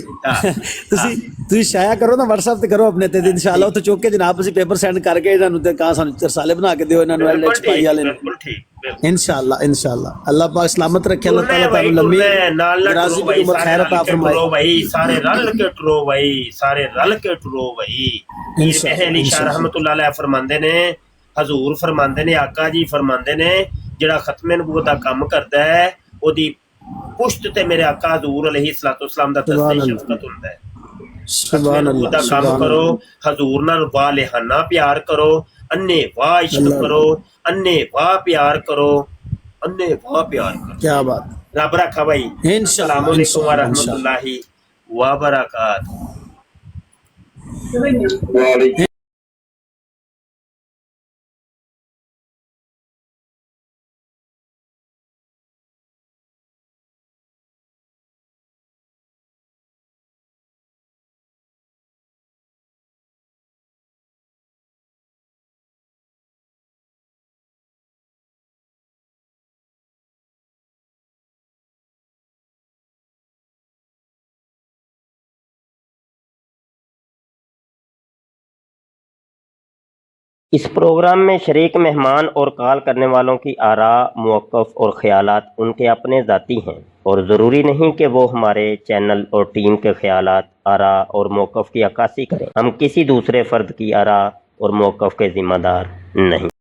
ਤੁਸੀਂ ਸ਼ਾਇਆ ਕਰੋ ਨਾ WhatsApp ਤੇ ਕਰੋ ਆਪਣੇ ਤੇ, ਇੰਸ਼ਾਅੱਲਾ ਉੱਥੇ ਚੁੱਕ ਕੇ ਜਨਾਬ ਅਸੀਂ ਪੇਪਰ ਸੈਂਡ ਕਰਕੇ ਇਹਨਾਂ ਨੂੰ ਤੇ ਕਹਾ ਸਾਨੂੰ ਰਸਾਲੇ ਬਣਾ ਕੇ ਦਿਓ ਇਹਨਾਂ ਨੂੰ, ਐਲ ਛਪਾਈ ਵਾਲੇ ਨੂੰ। ਬਿਲਕੁਲ ਠੀਕ, इंशाअल्लाह इंशाअल्लाह अल्लाह पाक सलामत रखे, अल्लाह ताला तानु लंबी दराज़ी की उम्र खैर अता फरमाए भाई। सारे रल के टरो भाई, सारे रल के टरो भाई। अली शाह रहमतुल्लाह अलैह फरमांदे ने, हजूर फरमांदे ने, आका जी फरमांदे ने, ਜਿਹੜਾ ਖਤਮੇ ਨਬੂਵਤ ਦਾ ਕੰਮ ਕਰਦਾ ਹੈ ਉਹਦੀ ਪੁਸ਼ਤ ਤੇ ਮੇਰੇ ਆਕਾ ਹਜ਼ੂਰ अलैहिस्सलातु वस्सलाम ਦਾ ਦਸਤੇ ਸ਼ਫਕਤ ਹੁੰਦਾ ਹੈ। ਸੁਭਾਨ ਅੱਲਾਹ ਦਾ ਕੰਮ ਕਰੋ, ਹਜ਼ੂਰ ਨਾਲ ਵਾਲਿਹਾਨਾ ਪਿਆਰ ਕਰੋ, अन्ने वाह इश्क करो, अन्ने वाह प्यार करो, अन्ने वाह प्यार करो। क्या बात, रब रखा भाई। अस्सलाम वालेकुम व रहमतुल्लाहि व बरकातहू। اس پروگرام میں شریک مہمان اور کال کرنے والوں کی آراء، موقف اور خیالات ان کے اپنے ذاتی ہیں اور ضروری نہیں کہ وہ ہمارے چینل اور ٹیم کے خیالات، آراء اور موقف کی عکاسی کریں۔ ہم کسی دوسرے فرد کی آراء اور موقف کے ذمہ دار نہیں۔